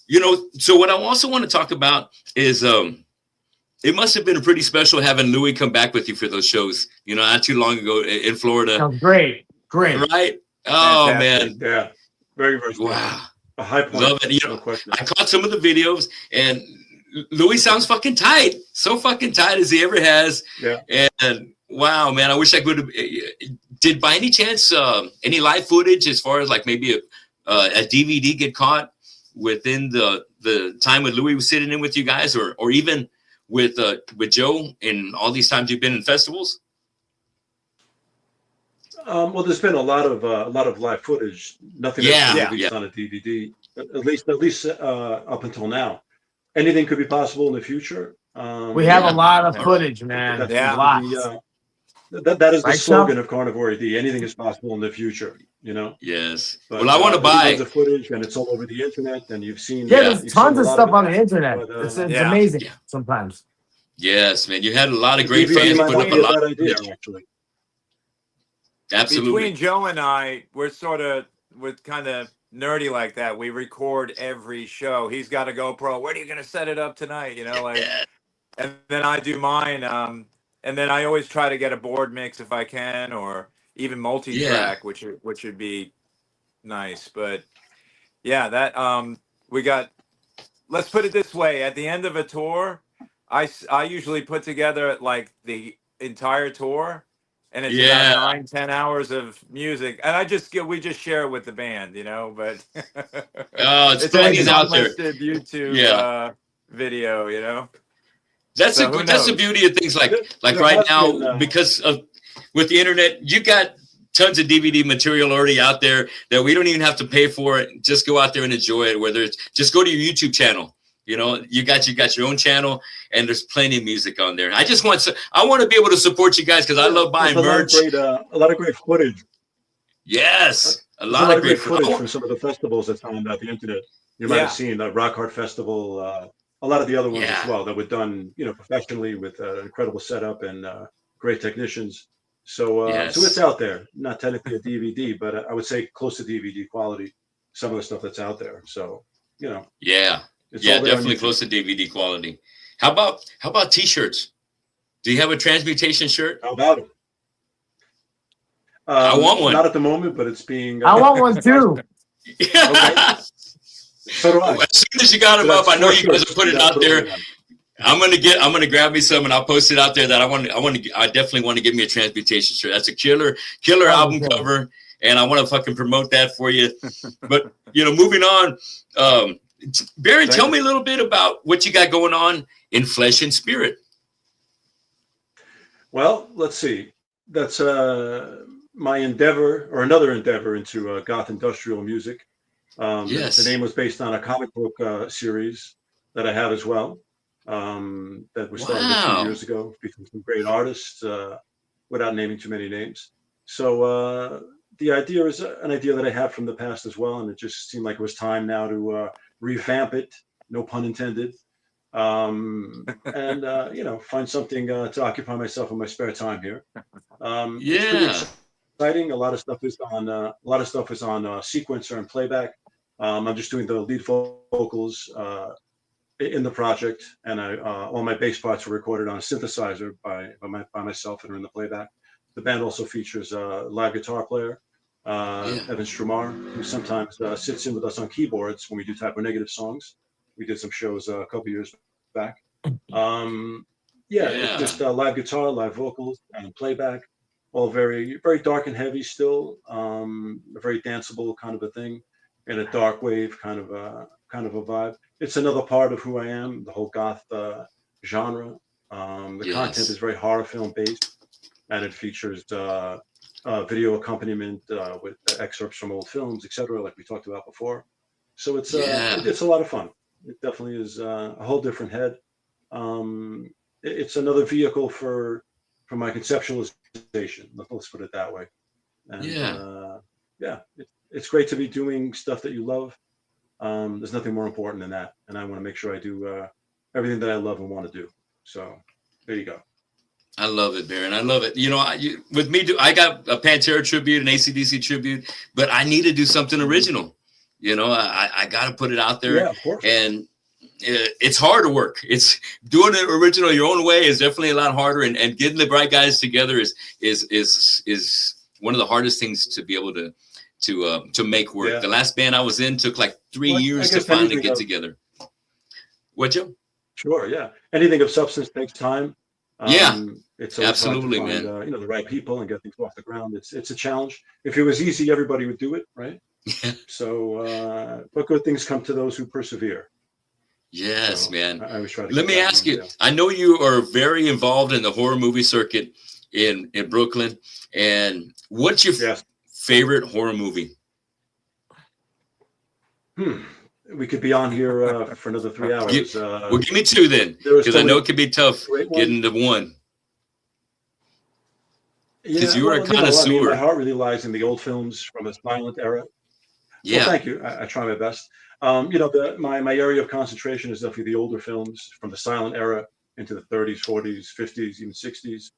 You know, so what I also want to talk about is it must have been pretty special having Louis come back with you for those shows, you know, not too long ago in Florida. Oh, great. Right? Oh, fantastic. Man. Yeah. Very, very special. Wow. A high point. Love it. You know, I caught some of the videos, and Louis sounds fucking tight. So fucking tight as he ever has. Yeah. And wow, man, I wish I could have. Did by any chance any live footage as far as like maybe a DVD get caught within the time when Louis was sitting in with you guys, or even with Joe in all these times you've been in festivals? Well, there's been a lot of live footage. Nothing that's released on a DVD, at least up until now. Anything could be possible in the future. We have a lot of footage, man. Lots. That is the slogan of Carnivore A.D. Anything is possible in the future, you know? Yes. But, well, I want to buy the footage, and it's all over the internet, and you've seen. Yeah, there's tons of stuff on the internet. But, it's amazing sometimes. Yes, man. You had a lot of great fans put up a lot of footage. Actually. Absolutely. Between Joe and I, we're kind of nerdy like that. We record every show. He's got a GoPro. Where are you going to set it up tonight? You know, like, and then I do mine. And then I always try to get a board mix if I can, or even multi-track, which would be nice. But yeah, that let's put it this way. At the end of a tour, I usually put together like the entire tour, and it's about 9-10 hours of music, and we just share it with the band, you know. But it's funny out there. YouTube video, you know. That's the beauty of things like right now, because of with the internet, you got tons of DVD material already out there that we don't even have to pay for it. Just go out there and enjoy it. Whether it's just go to your YouTube channel, you know, you got your own channel, and there's plenty of music on there. I want to be able to support you guys because I love buying merch. A lot of great footage. Yes, a lot of great footage from some of the festivals that's on the internet. You might have seen the Rock Hard Festival. A a lot of the other ones as well that were done, you know, professionally with incredible setup and great technicians. So, so it's out there. Not technically a DVD, but I would say close to DVD quality. Some of the stuff that's out there. So, you know. Yeah, definitely close to DVD quality. How about T-shirts? Do you have a Transmutation shirt? How about them? I want one. Not at the moment, but it's being. I want one too. Okay. So do I. As soon as you got them up, I know you guys will put it out there. I'm gonna grab me some and I'll post it out there. That I definitely want to give me a Transmutation shirt. That's a killer album cover, and I want to fucking promote that for you. But you know, moving on, Baron, tell me a little bit about what you got going on in Flesh and Spirit. Well, let's see. That's my endeavor, or another endeavor, into goth industrial music. The name was based on a comic book series that I have as well. That was started a few years ago, featuring some great artists, without naming too many names. So the idea is an idea that I have from the past as well, and it just seemed like it was time now to revamp it, no pun intended, and you know, find something to occupy myself in my spare time here. It's pretty exciting. A lot of stuff is on sequencer and playback. I'm just doing the lead vocals in the project, and all my bass parts were recorded on a synthesizer by myself and are in the playback. The band also features a live guitar player, Evan Strumar, who sometimes sits in with us on keyboards when we do Type O Negative songs. We did some shows a couple years back. It's just live guitar, live vocals, and playback. All very, very dark and heavy still. A very danceable kind of a thing, and a dark wave kind of a vibe. It's another part of who I am, the whole goth genre. The content is very horror film based, and it features video accompaniment with excerpts from old films, etc., like we talked about before. So it's a lot of fun. It definitely is a whole different head. It's another vehicle for my conceptualization. Let's put it that way. And, it's great to be doing stuff that you love. There's nothing more important than that, and I want to make sure I do everything that I love and want to do. So there you go. I love it, Baron. I love it. You know, with me, I got a Pantera tribute, an AC/DC tribute, but I need to do something original. You know, I got to put it out there. Yeah, of course. And it's hard to work. It's doing it original your own way is definitely a lot harder, and getting the right guys together is one of the hardest things to be able to make work. Yeah. The last band I was in took like 3 years to finally get together. What, Joe? Sure. Yeah. Anything of substance takes time. It's absolutely, hard to find, man. You know, the right people and get things off the ground. It's a challenge. If it was easy, everybody would do it, right? So, but good things come to those who persevere. Yes, so, man. I always try to. Let me ask you. I know you are very involved in the horror movie circuit in Brooklyn. And what's your favorite horror movie? We could be on here for another 3 hours. Well, give me two then, because I know it could be tough getting to one. Because you were a connoisseur. I mean, my heart really lies in the old films from the silent era. Yeah. Well, thank you. I try my best. You know, my area of concentration is definitely the older films from the silent era into the 30s, 40s, 50s, even 60s.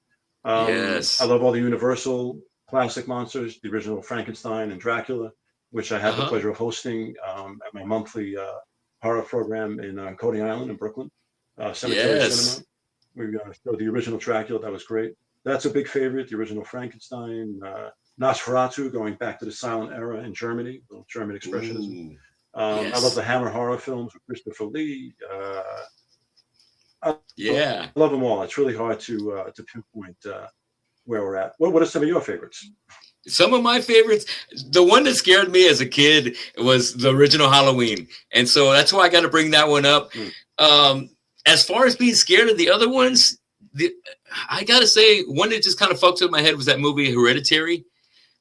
I love all the Universal classic monsters, the original Frankenstein and Dracula, which I have the pleasure of hosting at my monthly horror program in Coney Island in Brooklyn, Cemetery Cinema. We showed the original Dracula. That was great. That's a big favorite. The original Frankenstein, Nosferatu, going back to the silent era in Germany, little German expressionism. I love the Hammer horror films with Christopher Lee. I love them all. It's really hard to pinpoint where we're at. What are some of your favorites? Some of my favorites, the one that scared me as a kid was the original Halloween. And so that's why I got to bring that one up. As far as being scared of the other ones, I got to say, one that just kind of fucked with my head was that movie Hereditary.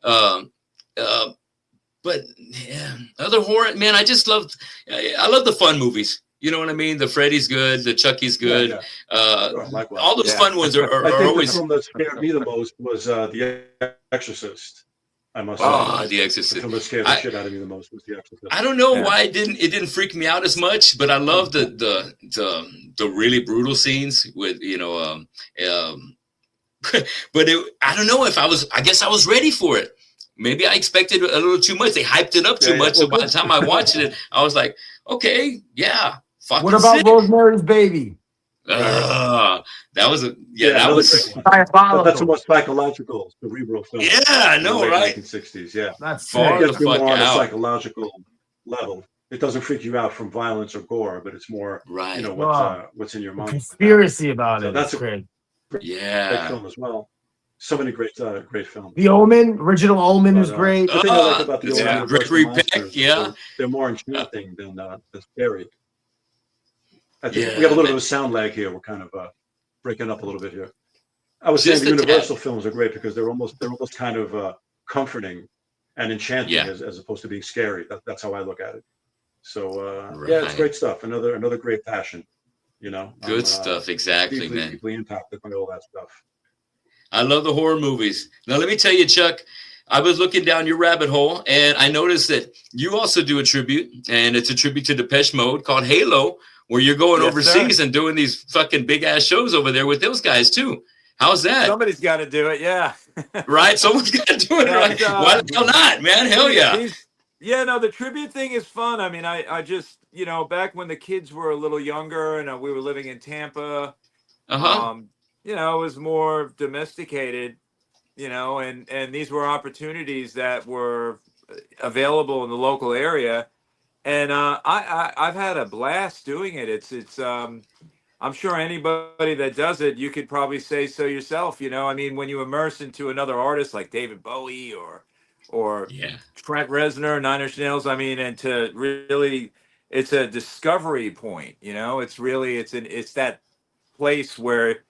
But yeah, other horror, man, I love the fun movies. You know what I mean? The Freddy's good, the Chucky's good. All those fun ones are I think always. The film that scared me the most was The Exorcist. I must say. Oh, The Exorcist. The film that scared the shit out of me the most was The Exorcist. I don't know why it didn't freak me out as much, but I love the really brutal scenes with, you know, but I don't know if I guess I was ready for it. Maybe I expected a little too much. They hyped it up too much. So by the time I watched it, I was like, okay, yeah. What about Rosemary's Baby? That was that was that's a more psychological, cerebral film. Yeah, I know, right? 1960s, yeah. That's far the fuck more on a out. psychological level. It doesn't freak you out from violence or gore, but it's more, you know, what's in your mind. Conspiracy about it. That's great. Great film as well. So many great films. The Omen, original Omen is great. The thing I like about the Omen, Gregory Peck, they're more enchanting than scary. I think we have a little bit of a sound lag here. We're kind of breaking up a little bit here. I was saying the Universal films are great because they're almost kind of comforting and enchanting as opposed to being scary. That's how I look at it. So yeah, it's great stuff. Another great passion. You know, good stuff. Exactly, man. Deeply impacted by all that stuff. I love the horror movies. Now let me tell you, Chuck. I was looking down your rabbit hole, and I noticed that you also do a tribute, and it's a tribute to Depeche Mode called Halo, where you're going overseas and doing these fucking big ass shows over there with those guys too. How's that? Somebody's got to do it, yeah. Right? Someone's got to do it, right? Why the hell not, man? Hell yeah. Yeah, no, the tribute thing is fun. I mean, I just, you know, back when the kids were a little younger and we were living in Tampa, you know, it was more domesticated, you know, and these were opportunities that were available in the local area. And I've had a blast doing it. It's I'm sure anybody that does it, you could probably say so yourself. You know, I mean, when you immerse into another artist like David Bowie or Trent Reznor, Nine Inch Nails, I mean, and to really, it's a discovery point. You know, it's really it's that place where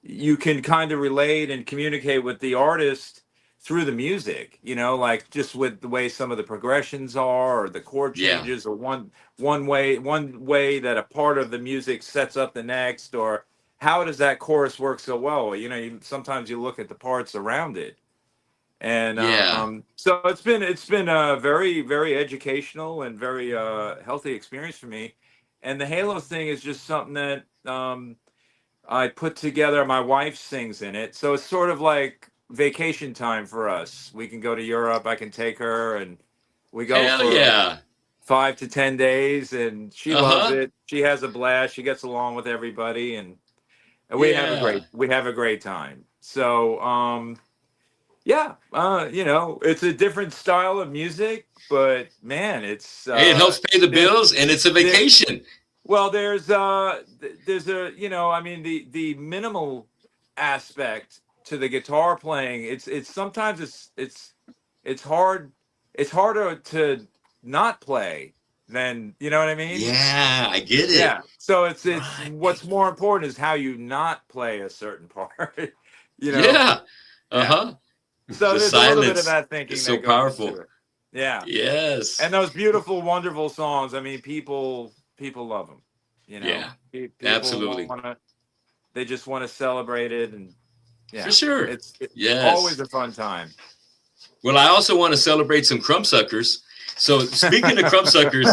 you can kind of relate and communicate with the artist through the music, you know, like just with the way some of the progressions are or the chord changes or one way that a part of the music sets up the next, or how does that chorus work so well? You know, sometimes you look at the parts around it. And so it's been a very, very educational and very healthy experience for me. And the Halo thing is just something that I put together. My wife sings in it. So it's sort of like vacation time for us. We can go to Europe. I can take her and we go for 5 to 10 days, and she loves it. She has a blast. She gets along with everybody, and we have a great time. So you know, it's a different style of music, but man, it's it helps pay the bills, and it's a vacation. Well, there's a, you know, I mean, the minimal aspect to the guitar playing, it's sometimes it's harder to not play than, you know what I mean? Yeah, I get it. Yeah. So it's what's more important is how you not play a certain part. You know? Yeah. So the there's a little bit of that thinking. It's so powerful. Yeah. Yes. And those beautiful, wonderful songs. I mean, people love them. You know. Yeah. People Absolutely. They just want to celebrate it, and for sure. It's always a fun time. Well, I also want to celebrate some Crumbsuckers. So speaking of Crumbsuckers,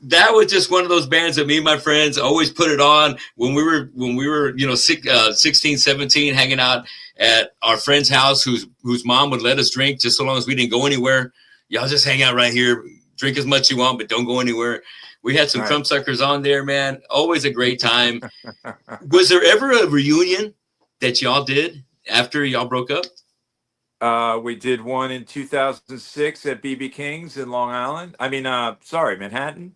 that was just one of those bands that me and my friends always put it on when we were, you know, 16, 17, hanging out at our friend's house whose mom would let us drink just so long as we didn't go anywhere. Y'all just hang out right here, drink as much you want, but don't go anywhere. We had some Crumbsuckers on there, man. Always a great time. Was there ever a reunion that y'all did after y'all broke up? We did one in 2006 at BB King's in Long Island. I mean, Manhattan.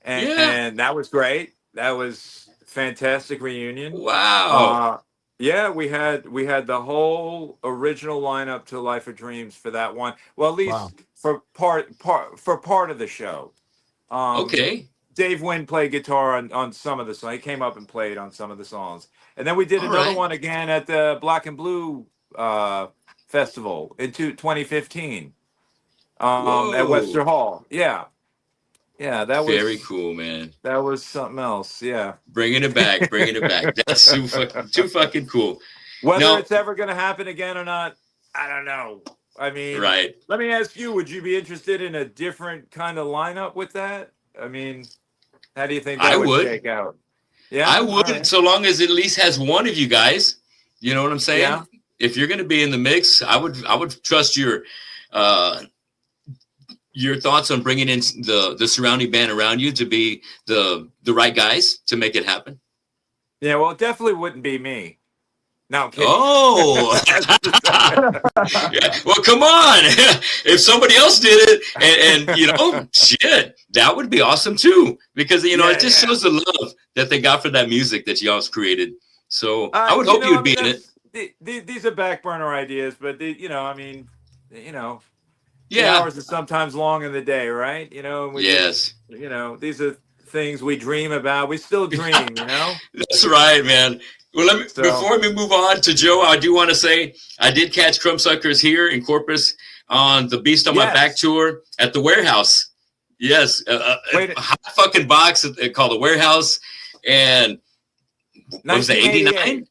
And that was great. That was fantastic reunion. Wow. Yeah, we had the whole original lineup to Life of Dreams for that one. Well, at least for part of the show. Dave Wynn played guitar on some of the songs. He came up and played on some of the songs. And then we did another one again at the Black and Blue Festival in 2015 at Webster Hall. Yeah, that was very cool, man. That was something else. Yeah, bringing it back. That's too fucking cool. Whether it's ever going to happen again or not, I don't know. I mean, right. Let me ask you, would you be interested in a different kind of lineup with that? I mean, how do you think that would shake out? Yeah, I would, right. So long as it at least has one of you guys. You know what I'm saying? Yeah. If you're going to be in the mix, I would trust your thoughts on bringing in the surrounding band around you to be the right guys to make it happen. Yeah, well, it definitely wouldn't be me. No, I'm kidding. Oh, yeah. Well, come on. If somebody else did it and you know, shit, that would be awesome too. Because, you know, it just shows the love that they got for that music that y'all's created. So I would hope you would be in it. These are back burner ideas, but you know, I mean, you know, yeah, hours is sometimes long in the day, right? You know, yes. You know, these are things we dream about. We still dream, you know? That's right, man. Well, before we move on to Joe, I do want to say I did catch Crumbsuckers here in Corpus on the Beast on My Back tour at the Warehouse. Yes, a hot fucking box called the Warehouse, and what was it, 89?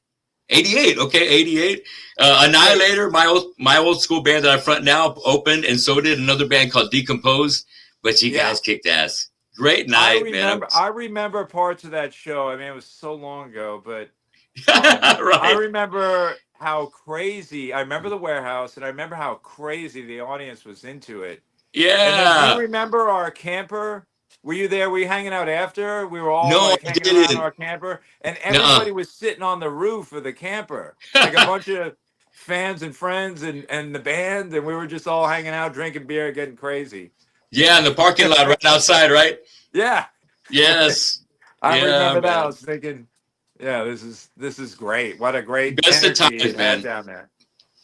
88, okay, 88. Annihilator, my old school band that I front now, opened, and so did another band called Decompose, but you guys kicked ass. Great night, man. I remember parts of that show. I mean, it was so long ago, but right. I remember how crazy. I remember the Warehouse, and I remember how crazy the audience was into it. Yeah. And do you remember our camper? Were you there? Were you hanging out after? We were all hanging out in our camper, and everybody was sitting on the roof of the camper, like a bunch of fans and friends and the band, and we were just all hanging out, drinking beer, getting crazy. Yeah, in the parking lot right outside, right? Yeah. Yes. I remember that. I was thinking, yeah, this is great. What a great best of times, man. Down there.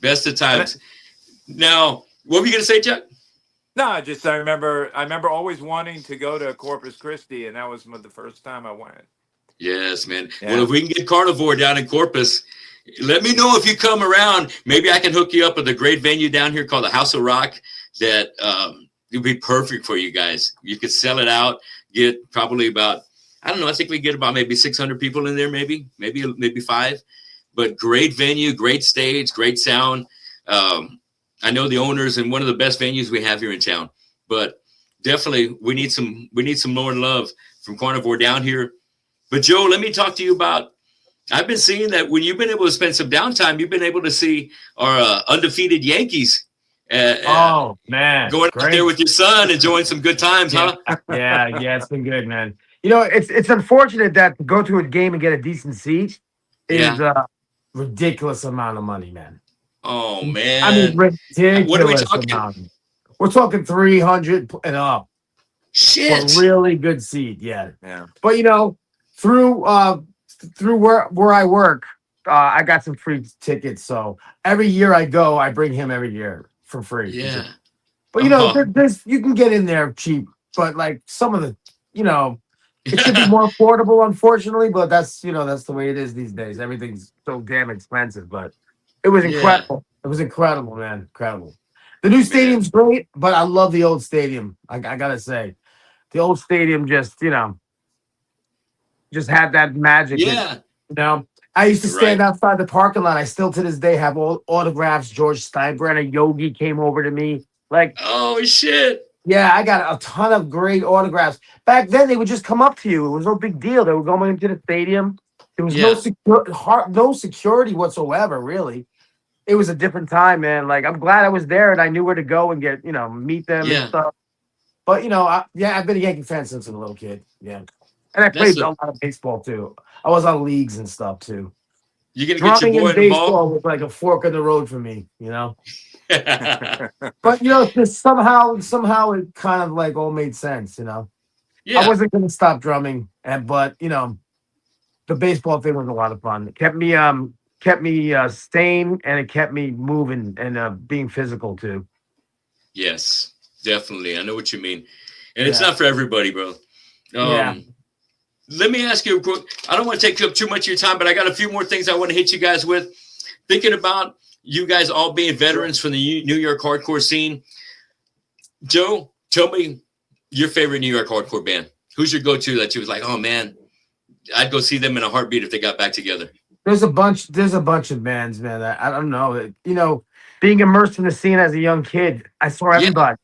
Best of times. Now, what were you gonna say, Chuck? No, I remember always wanting to go to Corpus Christi, and that was the first time I went. Yes, man. Yeah. Well, if we can get Carnivore down in Corpus, let me know if you come around. Maybe I can hook you up with a great venue down here called the House of Rock that it'd be perfect for you guys. You could sell it out, get probably about, I don't know, I think we get about maybe 600 people in there, maybe 5. But great venue, great stage, great sound. I know the owners and one of the best venues we have here in town. But definitely we need some more love from Carnivore down here. But Joe, let me talk to you about, I've been seeing that when you've been able to spend some downtime, you've been able to see our undefeated Yankees. Oh man, going out there with your son, enjoying some good times, huh? Yeah, it's been good, man. You know, it's unfortunate that to go to a game and get a decent seat is a ridiculous amount of money, man. Oh man, I mean, ridiculous. What are we talking? We're talking 300 and up. Shit, for a really good seat, yeah. But you know, through where I work, I got some free tickets. So every year I go, I bring him every year for free. Yeah. But you know, there's you can get in there cheap, but like some of the, you know, it should be more affordable, unfortunately. But that's the way it is these days. Everything's so damn expensive. But it was incredible. It was incredible, man. Incredible. The new stadium's great, but I love the old stadium. I gotta say, the old stadium just had that magic. Yeah. You know, I used to stand outside the parking lot. I still to this day have all autographs. George Steinbrenner, Yogi came over to me. Like, oh shit. Yeah, I got a ton of great autographs. Back then, they would just come up to you. It was no big deal. They were going into the stadium. There was no security whatsoever, really. It was a different time, man. Like, I'm glad I was there and I knew where to go and get, meet them and stuff. But, I've been a Yankee fan since I'm a little kid. Yeah. And I played a lot of baseball, too. I was on leagues and stuff, too. You going to get your boy in the ball? Was like a fork in the road for me, But, just somehow it kind of like all made sense, Yeah. I wasn't going to stop drumming, but, the baseball thing was a lot of fun. It kept me staying, and it kept me moving and being physical too. Yes, definitely. I know what you mean, and it's not for everybody, bro. Let me ask you a quick. I don't want to take up too much of your time, but I got a few more things I want to hit you guys with. Thinking about you guys all being veterans from the New York hardcore scene. Joe, tell me your favorite New York hardcore band. Who's your go-to that you was like, oh man, I'd go see them in a heartbeat if they got back together? There's a bunch of bands, man. I don't know. being immersed in the scene as a young kid, I saw everybody.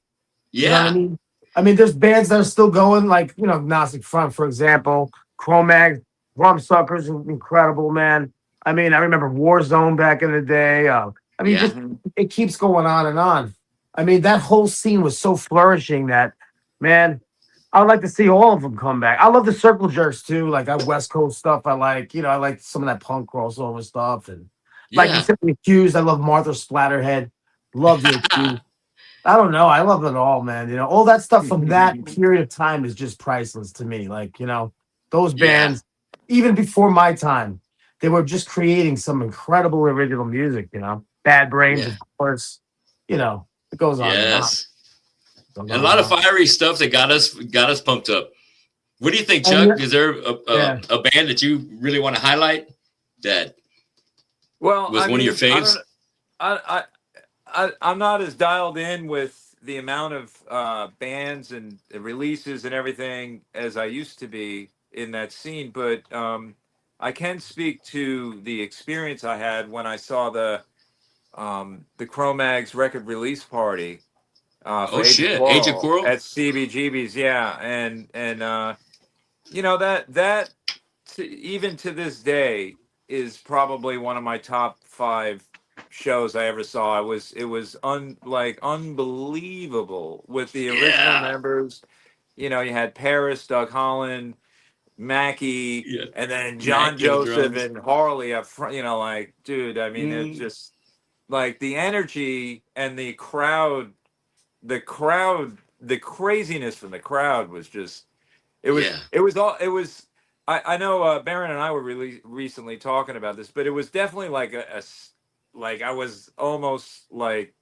Yeah. You know what I mean? I mean, there's bands that are still going, like, you know, Gnostic Front, for example, Cro-Mags, Crumbsuckers, incredible, man. I mean, I remember Warzone back in the day. I mean, just it keeps going on and on. I mean, that whole scene was so flourishing that, man, I would like to see all of them come back. I love the Circle Jerks too. Like that West Coast stuff. I like, you know, I like some of that punk crossover stuff. And like you said, the Accused. I love Martha Splatterhead. Love the Accused. I don't know. I love it all, man. You know, all that stuff from that period of time is just priceless to me. Like, you know, those bands, even before my time, they were just creating some incredible original music, you know. Bad Brains, of course. You know, it goes on. Yes. And a lot of fiery stuff that got us pumped up. What do you think, Chuck? Is there a band that you really want to highlight that was one of your faves? I'm not as dialed in with the amount of bands and releases and everything as I used to be in that scene, but I can speak to the experience I had when I saw the Cro-Mags record release party. Age of Quarrel at CBGB's, and you know that even to this day is probably one of my top 5 shows I ever saw. It was unbelievable with the original members. You know, you had Paris, Doug Holland, Mackie, and then John Joseph and Harley up front. You know, like, dude, I mean, it's just like the energy and the crowd, the craziness from the crowd was just, I know Baron and I were really recently talking about this, but it was definitely like like I was almost like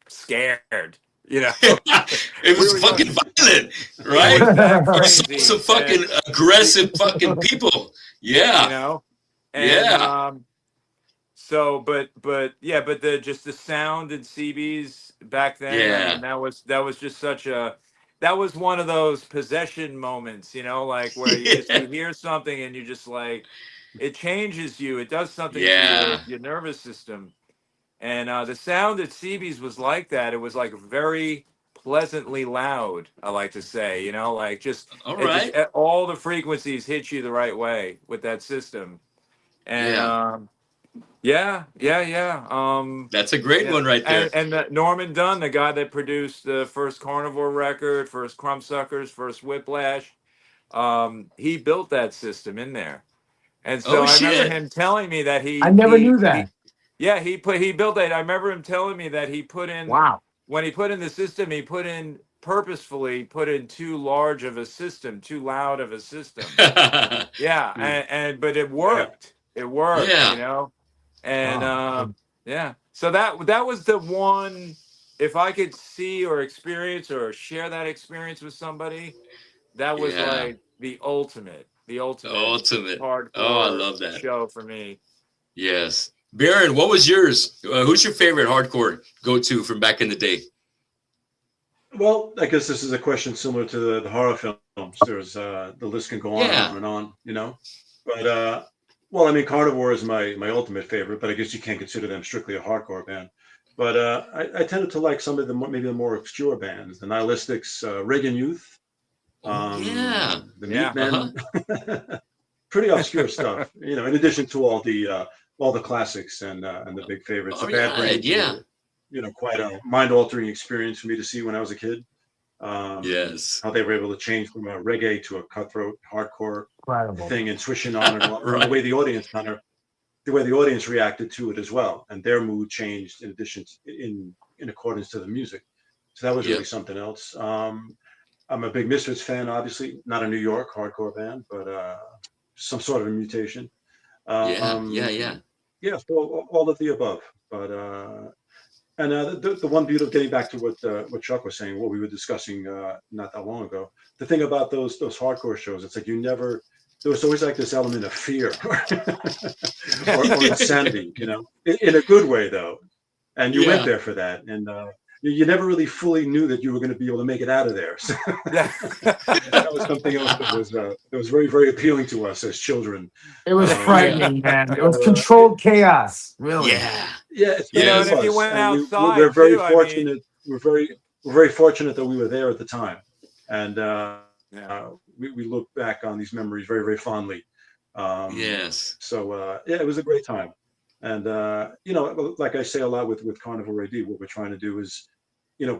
scared, you know. It was fucking violent, right? Some fucking aggressive fucking people. Yeah. You know? And, so, but the sound in CB's back then, I mean, that was just that was one of those possession moments, you know, like where you hear something and you just like, it changes you. It does something to your nervous system. And the sound at CB's was like that. It was like very pleasantly loud, I like to say, you know, like just all the frequencies hit you the right way with that system. And that's a great one right there. And Norman Dunn, the guy that produced the first Carnivore record, first Crumbsuckers, first Whiplash, he built that system in there. And so I remember him telling me that I never knew that. He built that. I remember him telling me that he put in when he put in the system, he purposefully put in too large of a system, too loud of a system. But it worked. It worked, you know. And so that was the one. If I could see or experience or share that experience with somebody, that was like the ultimate hardcore I love that show for me. Yes. Baron, what was yours? Who's your favorite hardcore go-to from back in the day? Well, I guess this is a question similar to the horror films. There's the list can go on and on, you know. But well, I mean, Carnivore is my ultimate favorite, but I guess you can't consider them strictly a hardcore band. But I tended to like some of the maybe the more obscure bands, the Nihilistics, Reagan Youth, the Meatmen, pretty obscure stuff. You know, in addition to all the classics and the big favorites. The Bad Brains, you know, quite a mind-altering experience for me to see when I was a kid. How they were able to change from a reggae to a cutthroat hardcore thing and switching on and on, the way the audience reacted to it as well, and their mood changed in addition in accordance to the music. So that was really something else. I'm a big Misfits fan, obviously not a New York hardcore band, but some sort of a mutation. So all of the above, but and the one beautiful, getting back to what Chuck was saying, what we were discussing not that long ago, the thing about those hardcore shows, it's like there was always like this element of fear or insanity, you know, in a good way though, and you went there for that, and you never really fully knew that you were going to be able to make it out of there. So that was something else that was very, very appealing to us as children. It was frightening, man. It was controlled chaos, really. Yeah, and if you went outside, we're very fortunate. We're very fortunate that we were there at the time, and we look back on these memories very, very fondly. So it was a great time. And, like I say a lot with Carnivore A.D., what we're trying to do is,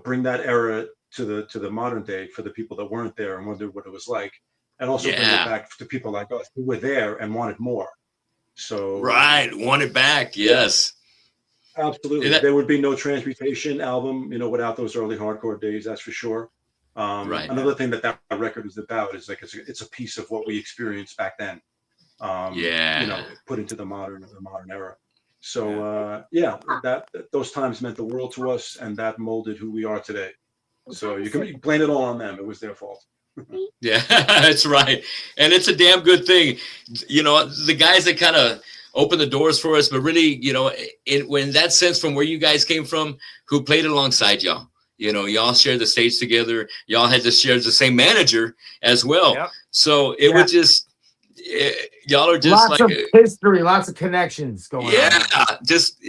bring that era to the modern day for the people that weren't there and wondered what it was like. And also bring it back to people like us who were there and wanted more. So want it back. Yes. Absolutely. There would be no Transmutation album, without those early hardcore days, that's for sure. Another thing that record is about is like it's a piece of what we experienced back then. Put into the modern era. So that those times meant the world to us, and that molded who we are today. So you can blame it all on them. It was their fault. Yeah, that's right. And it's a damn good thing. The guys that kind of opened the doors for us, but really, in that sense, from where you guys came from, who played alongside y'all. Y'all shared the stage together. Y'all had to share the same manager as well. Yep. So it was just, y'all are just lots of history, lots of connections going on. Yeah, just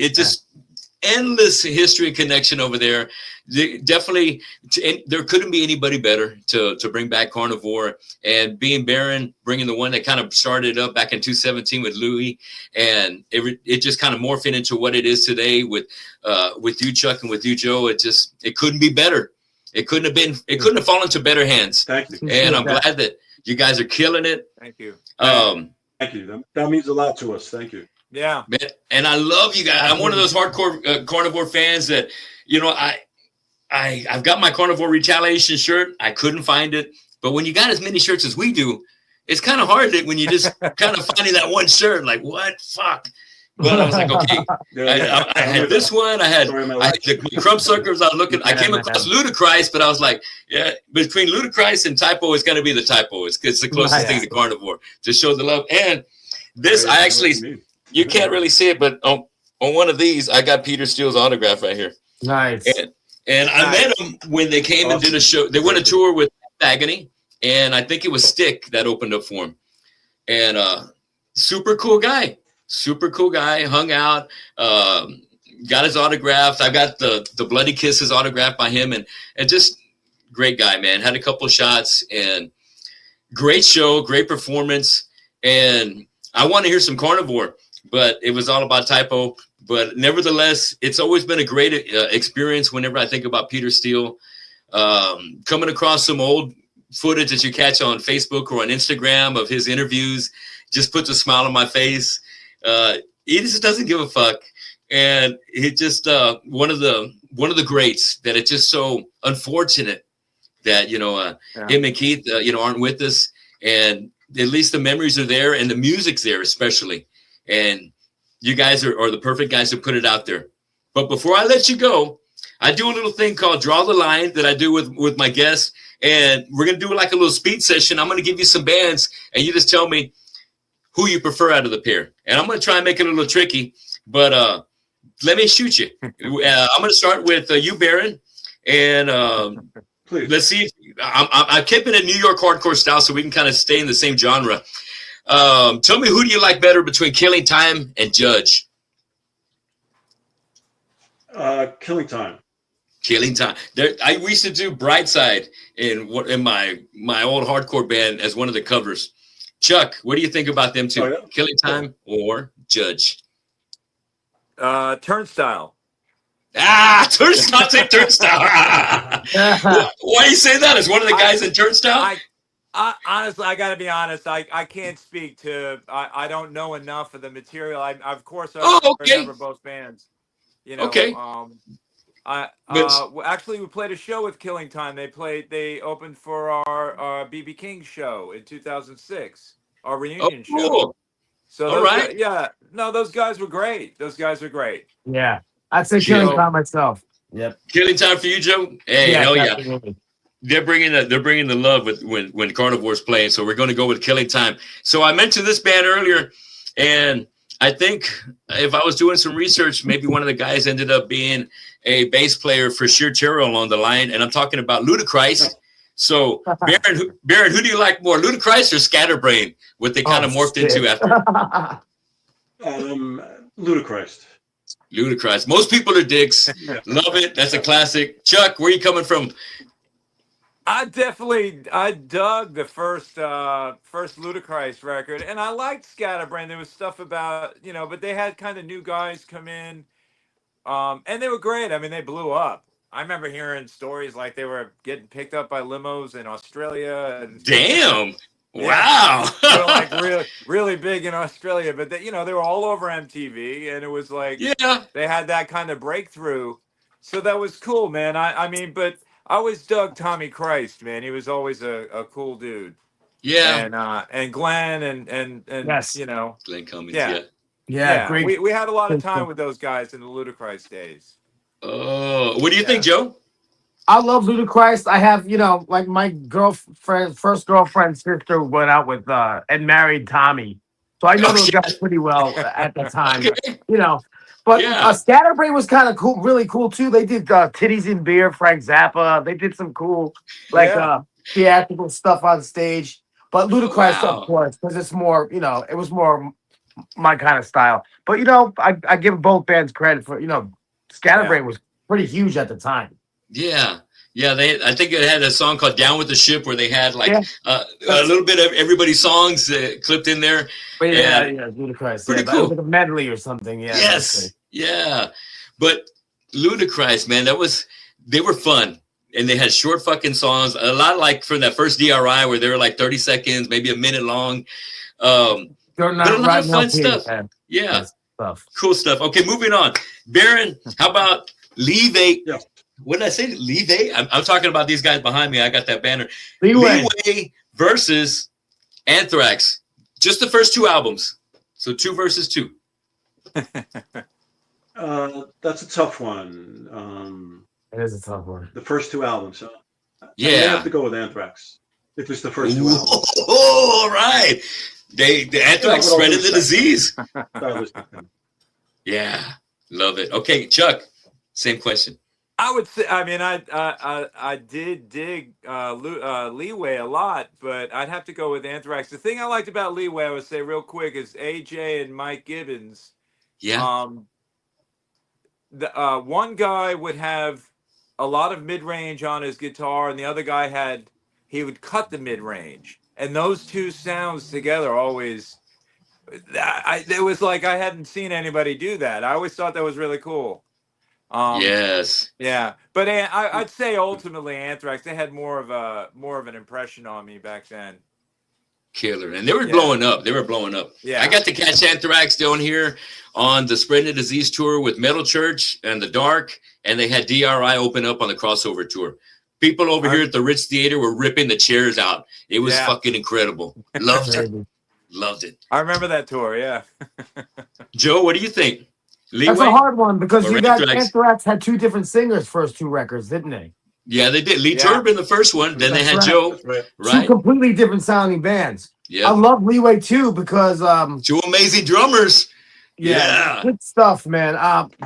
endless history and connection over there. Definitely, there couldn't be anybody better to bring back Carnivore, and being Baron, bringing the one that kind of started up back in 2017 with Louis, and it just kind of morphed into what it is today with you, Chuck, and with you, Joe. It couldn't be better. It couldn't have fallen to better hands. Thank you. And I'm glad that you guys are killing it. Thank you. Thank you. That means a lot to us. Thank you. Yeah, man, and I love you guys. I'm one of those hardcore Carnivore fans that, I've got my Carnivore Retaliation shirt. I couldn't find it, but when you got as many shirts as we do, it's kind of hard when you just kind of finding that one shirt. Like, what? Fuck. But I was like, okay. I had this one. I had the Crumbsuckers. I came across Ludacris, but I was like, yeah, between Ludacris and Typo, it's going to be the Typo. It's the closest thing to Carnivore to show the love. And this, I actually, you can't really see it, but on one of these, I got Peter Steele's autograph right here. Nice. And I met him when they came and did a show. They went a tour with Agony, and I think it was Stick that opened up for him. And super cool guy, hung out, got his autograph. I got the Bloody Kisses autograph by him, and just great guy, man. Had a couple shots, and great show, great performance. And I want to hear some Carnivore, but it was all about Typo. But nevertheless, it's always been a great experience whenever I think about Peter Steele. Coming across some old footage that you catch on Facebook or on Instagram of his interviews just puts a smile on my face. He just doesn't give a fuck. And he just one of the greats that it's just so unfortunate that, him and Keith, aren't with us. And at least the memories are there and the music's there, especially. And you guys are the perfect guys to put it out there. But before I let you go, I do a little thing called Draw the Line that I do with my guests. And we're going to do like a little speed session. I'm going to give you some bands, and you just tell me who you prefer out of the pair. And I'm going to try and make it a little tricky, but let me shoot you. I'm going to start with you, Baron. And let's see. I'm keeping it New York hardcore style so we can kind of stay in the same genre. Tell me, who do you like better between Killing Time and Judge? Killing Time. Killing Time. We used to do Brightside in my old hardcore band as one of the covers. Chuck, what do you think about them two? Killing Time or Judge? Turnstile. Turnstile. Take Turnstile. Why do you say that? Is one of the guys in Turnstile? Honestly, I got to be honest. I can't speak to. I don't know enough of the material. I remember both bands. Okay. Actually, we played a show with Killing Time. They opened for our BB King show in 2006, our reunion show. So those guys were great. Yeah, I'd say Killing Time myself. Yep. Killing Time for you, Joe. Hey, hell yeah. They're bringing the love when Carnivore's playing. So we're going to go with Killing Time. So I mentioned this band earlier, and I think if I was doing some research, maybe one of the guys ended up being a bass player for sheer terror along the line, and I'm talking about Ludacris. So, Baron, who do you like more, Ludacris or Scatterbrain? What they kind of morphed into after. Ludacris. Ludacris. Most people are dicks. Love it. That's a classic. Chuck, where are you coming from? I dug the first Ludacris record, and I liked Scatterbrain. There was stuff about, but they had kind of new guys come in, and they were great. I mean, they blew up. I remember hearing stories like they were getting picked up by limos in Australia. And, damn. Wow. They were like really, really big in Australia, but they were all over MTV, and it was like, they had that kind of breakthrough. So that was cool, man. I mean, but I always dug Tommy Christ, man. He was always a cool dude. Yeah. And Glenn and yes. Glenn Cummings. Yeah. Great. We had a lot of time with those guys in the Ludacris days. Oh, what do you think, Joe? I love Ludacris. I have, like my first girlfriend's sister went out with and married Tommy. So I know those guys pretty well at the time. Okay. But Scatterbrain was kind of cool, really cool too. They did Titties and Beer, Frank Zappa. They did some cool theatrical stuff on stage. But Ludacris, of course, because it's more, it was more my kind of style. But I give both bands credit for, Scatterbrain was pretty huge at the time. Yeah. I think it had a song called "Down with the Ship" where they had like a little bit of everybody's songs clipped in there. Ludacris. Pretty cool. It was like a medley or something. Yeah. Yes. Yeah. But Ludacris, man, they were fun, and they had short fucking songs. A lot like from that first DRI where they were like 30 seconds, maybe a minute long. But a lot of fun stuff. Yeah. Cool stuff. Okay, moving on. Baron, how about Leave A? Yeah. What did I say? Leave A? I'm talking about these guys behind me. I got that banner. Leeway versus Anthrax. Just the first two albums. So 2 versus 2. That's a tough one. It is a tough one. The first 2 albums. I have to go with Anthrax. If it's the first 2 albums. Oh, all right. The Anthrax spreading the disease. Yeah. Love it. Okay, Chuck, same question. I would say, I mean, I did dig Leeway a lot, but I'd have to go with Anthrax. The thing I liked about Leeway, I would say real quick, is AJ and Mike Gibbons. Yeah. The one guy would have a lot of mid-range on his guitar, and the other guy he would cut the mid-range. And those two sounds together always, it was like I hadn't seen anybody do that. I always thought that was really cool. Yes. Yeah, but I'd say ultimately Anthrax, they had more of an impression on me back then. Killer, and they were blowing up. Yeah, I got to catch Anthrax down here on the Spreading the Disease tour with Metal Church and The Dark, and they had DRI open up on the crossover tour. People over here at the Ritz Theater were ripping the chairs out. It was fucking incredible. Loved it. I remember that tour. Yeah. Joe, what do you think? Leeway? That's a hard one because you got Anthrax? Anthrax had 2 different singers first 2 records, didn't they? Yeah, they did. Lee Turbin, the first one. Then they had Joe. Right. 2 completely different sounding bands. Yeah. I love Leeway too because 2 amazing drummers. Yeah. Good stuff, man.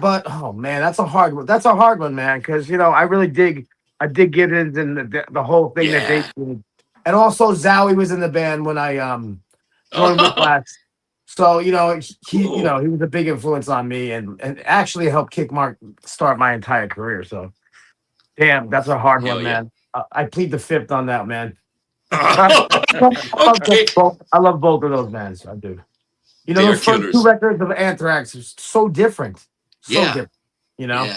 But oh man, that's a hard one, man. Because I really dig Gibbons and the whole thing that they did, and also Zowie was in the band when I joined Whiplash. So he was a big influence on me and actually helped start my entire career. So damn, that's a hard one, man. I plead the fifth on that, man. Okay. I love both of those bands. I do. Those first 2 records of Anthrax are so different. Different. Yeah.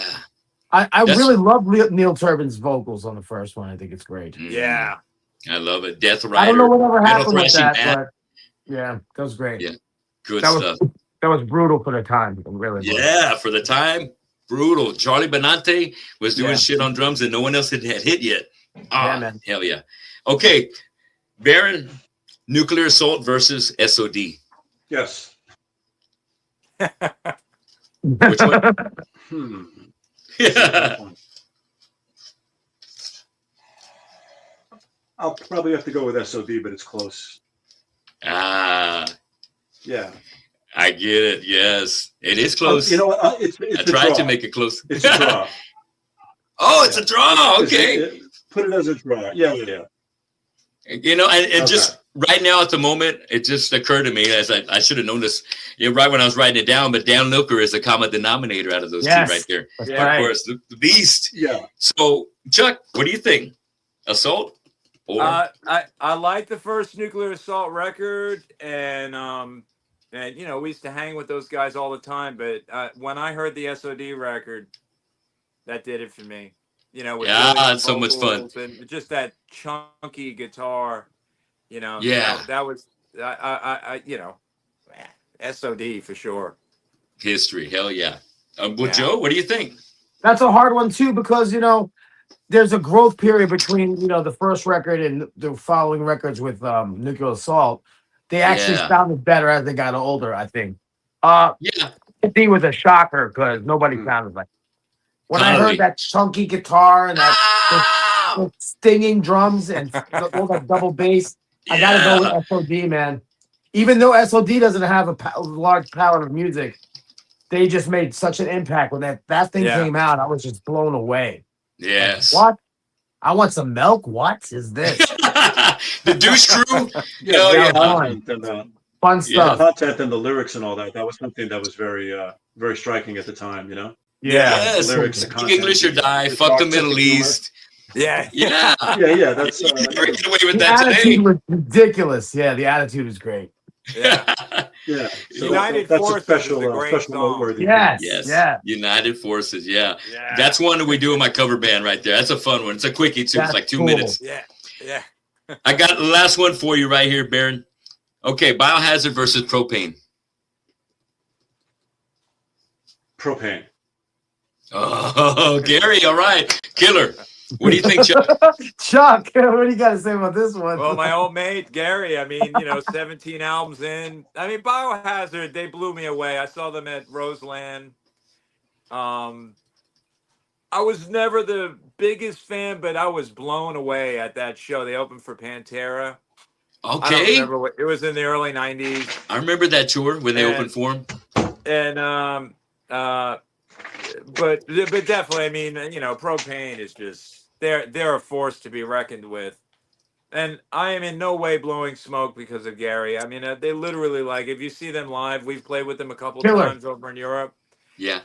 I really love Neil Turbin's vocals on the first one. I think it's great. Yeah. I love it. Death Rider. I don't know whatever happened with that, Matt. but yeah, that was great. Yeah. Good stuff. That was brutal for the time. Really. Yeah, for the time. Brutal. Charlie Benante was doing shit on drums and no one else had hit yet. Man. Hell yeah. Okay. Baron, Nuclear Assault versus SOD. Yes. Which one? Yeah. I'll probably have to go with SOD, but it's close. Yeah. I I get it. Yes, it is close. You know what? It's I tried to make it close. It's a draw. Oh, it's a draw. Okay. Put it as a draw. Yeah. You know, and just right now at the moment, it just occurred to me as I should have known this, right when I was writing it down. But Dan Looker is a common denominator out of those two right there. Yeah, of course, the beast. Yeah. So, Chuck, what do you think? Assault? Or? I like the first Nuclear Assault record, and you know, we used to hang with those guys all the time. But when I heard the SOD record, that did it for me. You know, with it's so much fun, and just that chunky guitar. You know, that was I you know, SOD for sure. History, hell yeah. Joe, what do you think? That's a hard one too, because you know, there's a growth period between the first record and the following records with Nuclear Assault. They actually sounded better as they got older, I think. It was a shocker because nobody sounded like. When I heard that chunky guitar and that the stinging drums and all that double bass, I gotta go with SOD, man. Even though SOD doesn't have a large palette of music, they just made such an impact when that thing came out. I was just blown away. Yes. Like, what? I want some milk. What is this? The douche crew. Fun stuff. The content and the lyrics and all that. That was something that was very, very striking at the time. You know. Yes. The lyrics, Speak English or die. Fuck the Middle East. Yeah. That's you never get away with the that today. Attitude was ridiculous. Yeah, the attitude was great. Yeah. So United that's Forces a special, is a great special song. noteworthy. Yes. Yeah. United Forces. Yeah. That's one that we do in my cover band right there. That's a fun one. It's a quickie too. It's like 2 minutes. Yeah. I got the last one for you right here, Baron. Okay, Biohazard versus Propane. Propane. Oh, Gary, all right. Killer. What do you think, Chuck? Chuck, what do you got to say about this one? Well, my old mate, Gary, I mean, 17 albums in. I mean, Biohazard, they blew me away. I saw them at Roseland. I was never the biggest fan, but I was blown away at that show. They opened for Pantera. Okay. I don't remember it was in the early 90s. I remember that tour when they opened for him. And, but definitely, I mean, Propane is just, they're a force to be reckoned with. And I am in no way blowing smoke because of Gary. I mean, they literally, like, if you see them live, we've played with them a couple times over in Europe. Yeah.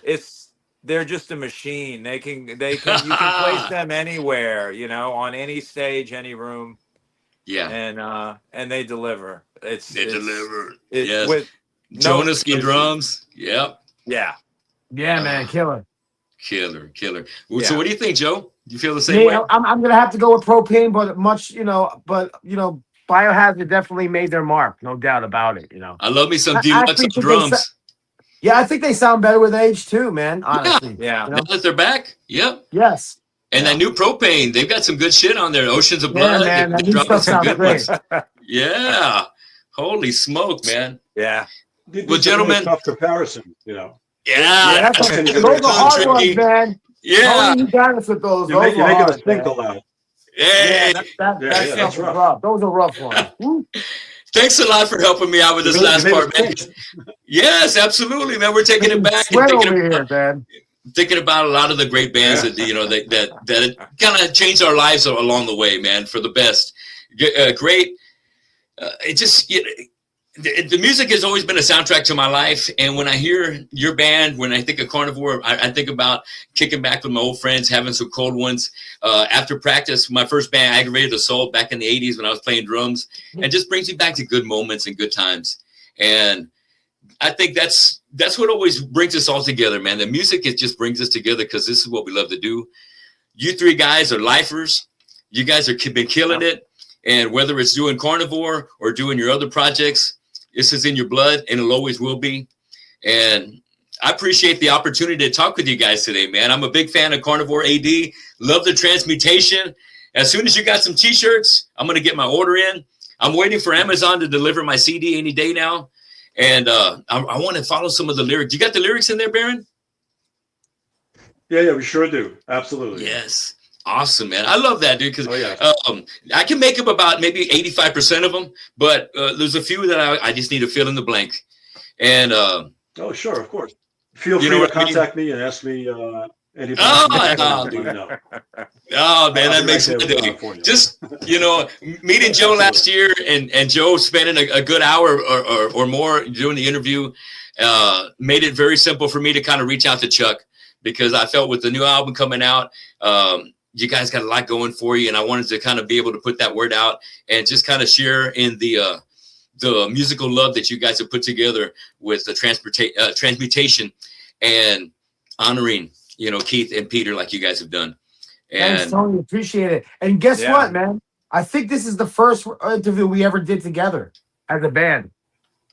They're just a machine. You can place them anywhere, on any stage, any room. Yeah. And they deliver. They deliver. Yes. With Jonas on drums. Yep. Yeah. Yeah, man, killer. So what do you think, Joe? You feel the same way? I'm gonna have to go with Propane, but Biohazard definitely made their mark, no doubt about it. I love me some Deluxe on drums. I think they sound better with age too, man. Honestly, yeah. Now that they're back, yep. Yes. And that new Propane, they've got some good shit on there. Oceans of Blood. Yeah, man, that new stuff sounds great. Yeah. Holy smoke, man. Yeah. Well, gentlemen, tough comparison, Yeah, those are hard ones, man. Yeah, you got us with those. You're making us think a lot. Yeah, that's rough. Those are rough ones. Thanks a lot for helping me out with this last part, man. Yes, absolutely, man. We're taking it back and thinking about a lot of the great bands that kind of changed our lives along the way, man, for the best. Great. The music has always been a soundtrack to my life, and when I hear your band, when I think of Carnivore, I think about kicking back with my old friends, having some cold ones. After practice, my first band, Aggravated Assault, back in the 80s when I was playing drums, and just brings me back to good moments and good times. And I think that's what always brings us all together, man. The music, it just brings us together because this is what we love to do. You three guys are lifers. You guys have been killing it. And whether it's doing Carnivore or doing your other projects, this is in your blood, and it always will be. And I appreciate the opportunity to talk with you guys today, man. I'm a big fan of Carnivore A.D. Love the Transmutation. As soon as you got some T-shirts, I'm going to get my order in. I'm waiting for Amazon to deliver my CD any day now. And I want to follow some of the lyrics. You got the lyrics in there, Baron? Yeah, we sure do. Absolutely. Yes. Awesome, man. I love that, dude, because I can make up about maybe 85% of them, but there's a few that I just need to fill in the blank. And oh, sure, of course. Feel free to contact me and ask me anything. Oh man, that makes my day. Just meeting Joe last year and Joe spending a good hour or more doing the interview made it very simple for me to kind of reach out to Chuck, because I felt with the new album coming out, you guys got a lot going for you, and I wanted to kind of be able to put that word out and just kind of share in the musical love that you guys have put together with the Transmutation and honoring Keith and Peter like you guys have done. And thanks, Tony. Appreciate it. And guess what, man? I think this is the first interview we ever did together as a band.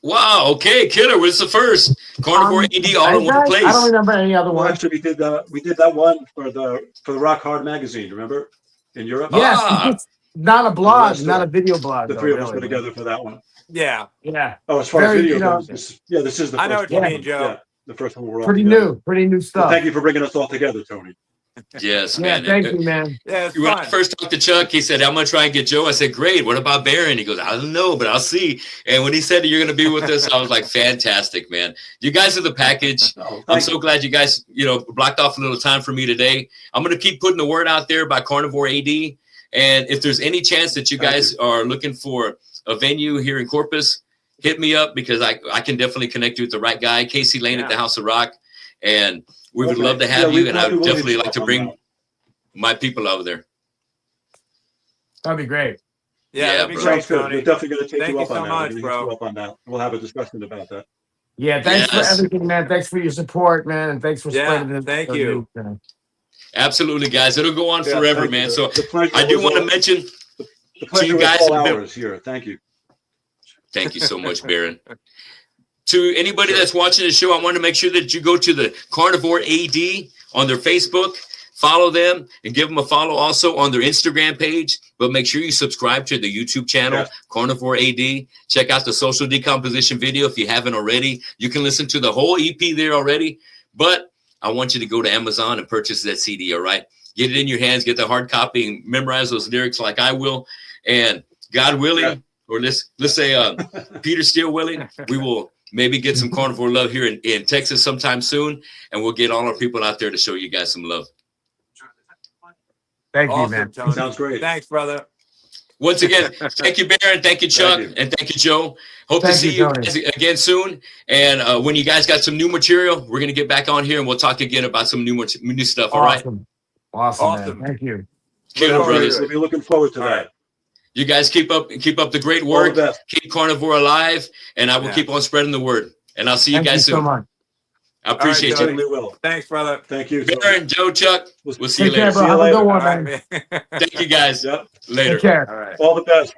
Wow. Okay, killer. What's the first? Carnivore A.D. all in one place. I don't remember any other one. Actually, we did that one for the Rock Hard magazine. Remember, in Europe? Yes. Not a blog, not a video blog. The three of us were together for that one. Yeah. Oh, as far as video goes, this is the first. I know what you mean, Joe. Yeah, the first one we're all pretty new stuff. So thank you for bringing us all together, Tony. Yes, man. Thank you, man. Yeah, when I first talked to Chuck, he said, I'm going to try and get Joe. I said, great. What about Baron? He goes, I don't know, but I'll see. And when he said you're going to be with us, I was like, fantastic, man. You guys are the package. I'm so glad you guys, blocked off a little time for me today. I'm going to keep putting the word out there by Carnivore A.D. And if there's any chance that you guys are looking for a venue here in Corpus, hit me up, because I can definitely connect you with the right guy, Casey Lane at the House of Rock. And we would love to have you, and I would definitely like to bring my people over there. That'd be great. Yeah, that'd be great, Sounds good. Tony. We're definitely going to take Thank you up you on so that. much, bro. We'll have a discussion about that. Yeah, thanks for everything, man. Thanks for your support, man, and thanks for spreading it. Thank you. Absolutely, guys. It'll go on forever, man. So I do want to mention to you guys here. Thank you. Thank you so much, Baron. To anybody that's watching the show, I want to make sure that you go to the Carnivore A.D. on their Facebook, follow them, and give them a follow also on their Instagram page. But make sure you subscribe to the YouTube channel, Carnivore A.D. Check out the Social Decomposition video if you haven't already. You can listen to the whole EP there already. But I want you to go to Amazon and purchase that CD, all right? Get it in your hands, get the hard copy, and memorize those lyrics like I will. And God willing, or let's say Peter still willing, we will maybe get some Carnivore love here in Texas sometime soon, and we'll get all our people out there to show you guys some love. Thank you, man. Tony. Sounds great. Thanks, brother. Once again, thank you, Baron. Thank you, Chuck. And thank you, Joe. Hope to see you guys again soon. And when you guys got some new material, we're going to get back on here, and we'll talk again about some new stuff. All right? Awesome. Man. Thank you. Killer brothers. We'll be looking forward to that. You guys keep up the great work. Keep Carnivore alive, and I will keep on spreading the word. And I'll see you guys soon. So much. I appreciate you. We will. Thanks, brother. Thank you. Baron, Joe, Chuck. We'll see you later. Care, bro. Have a good one, man. Thank you, guys. Later. Take care. All right. All the best.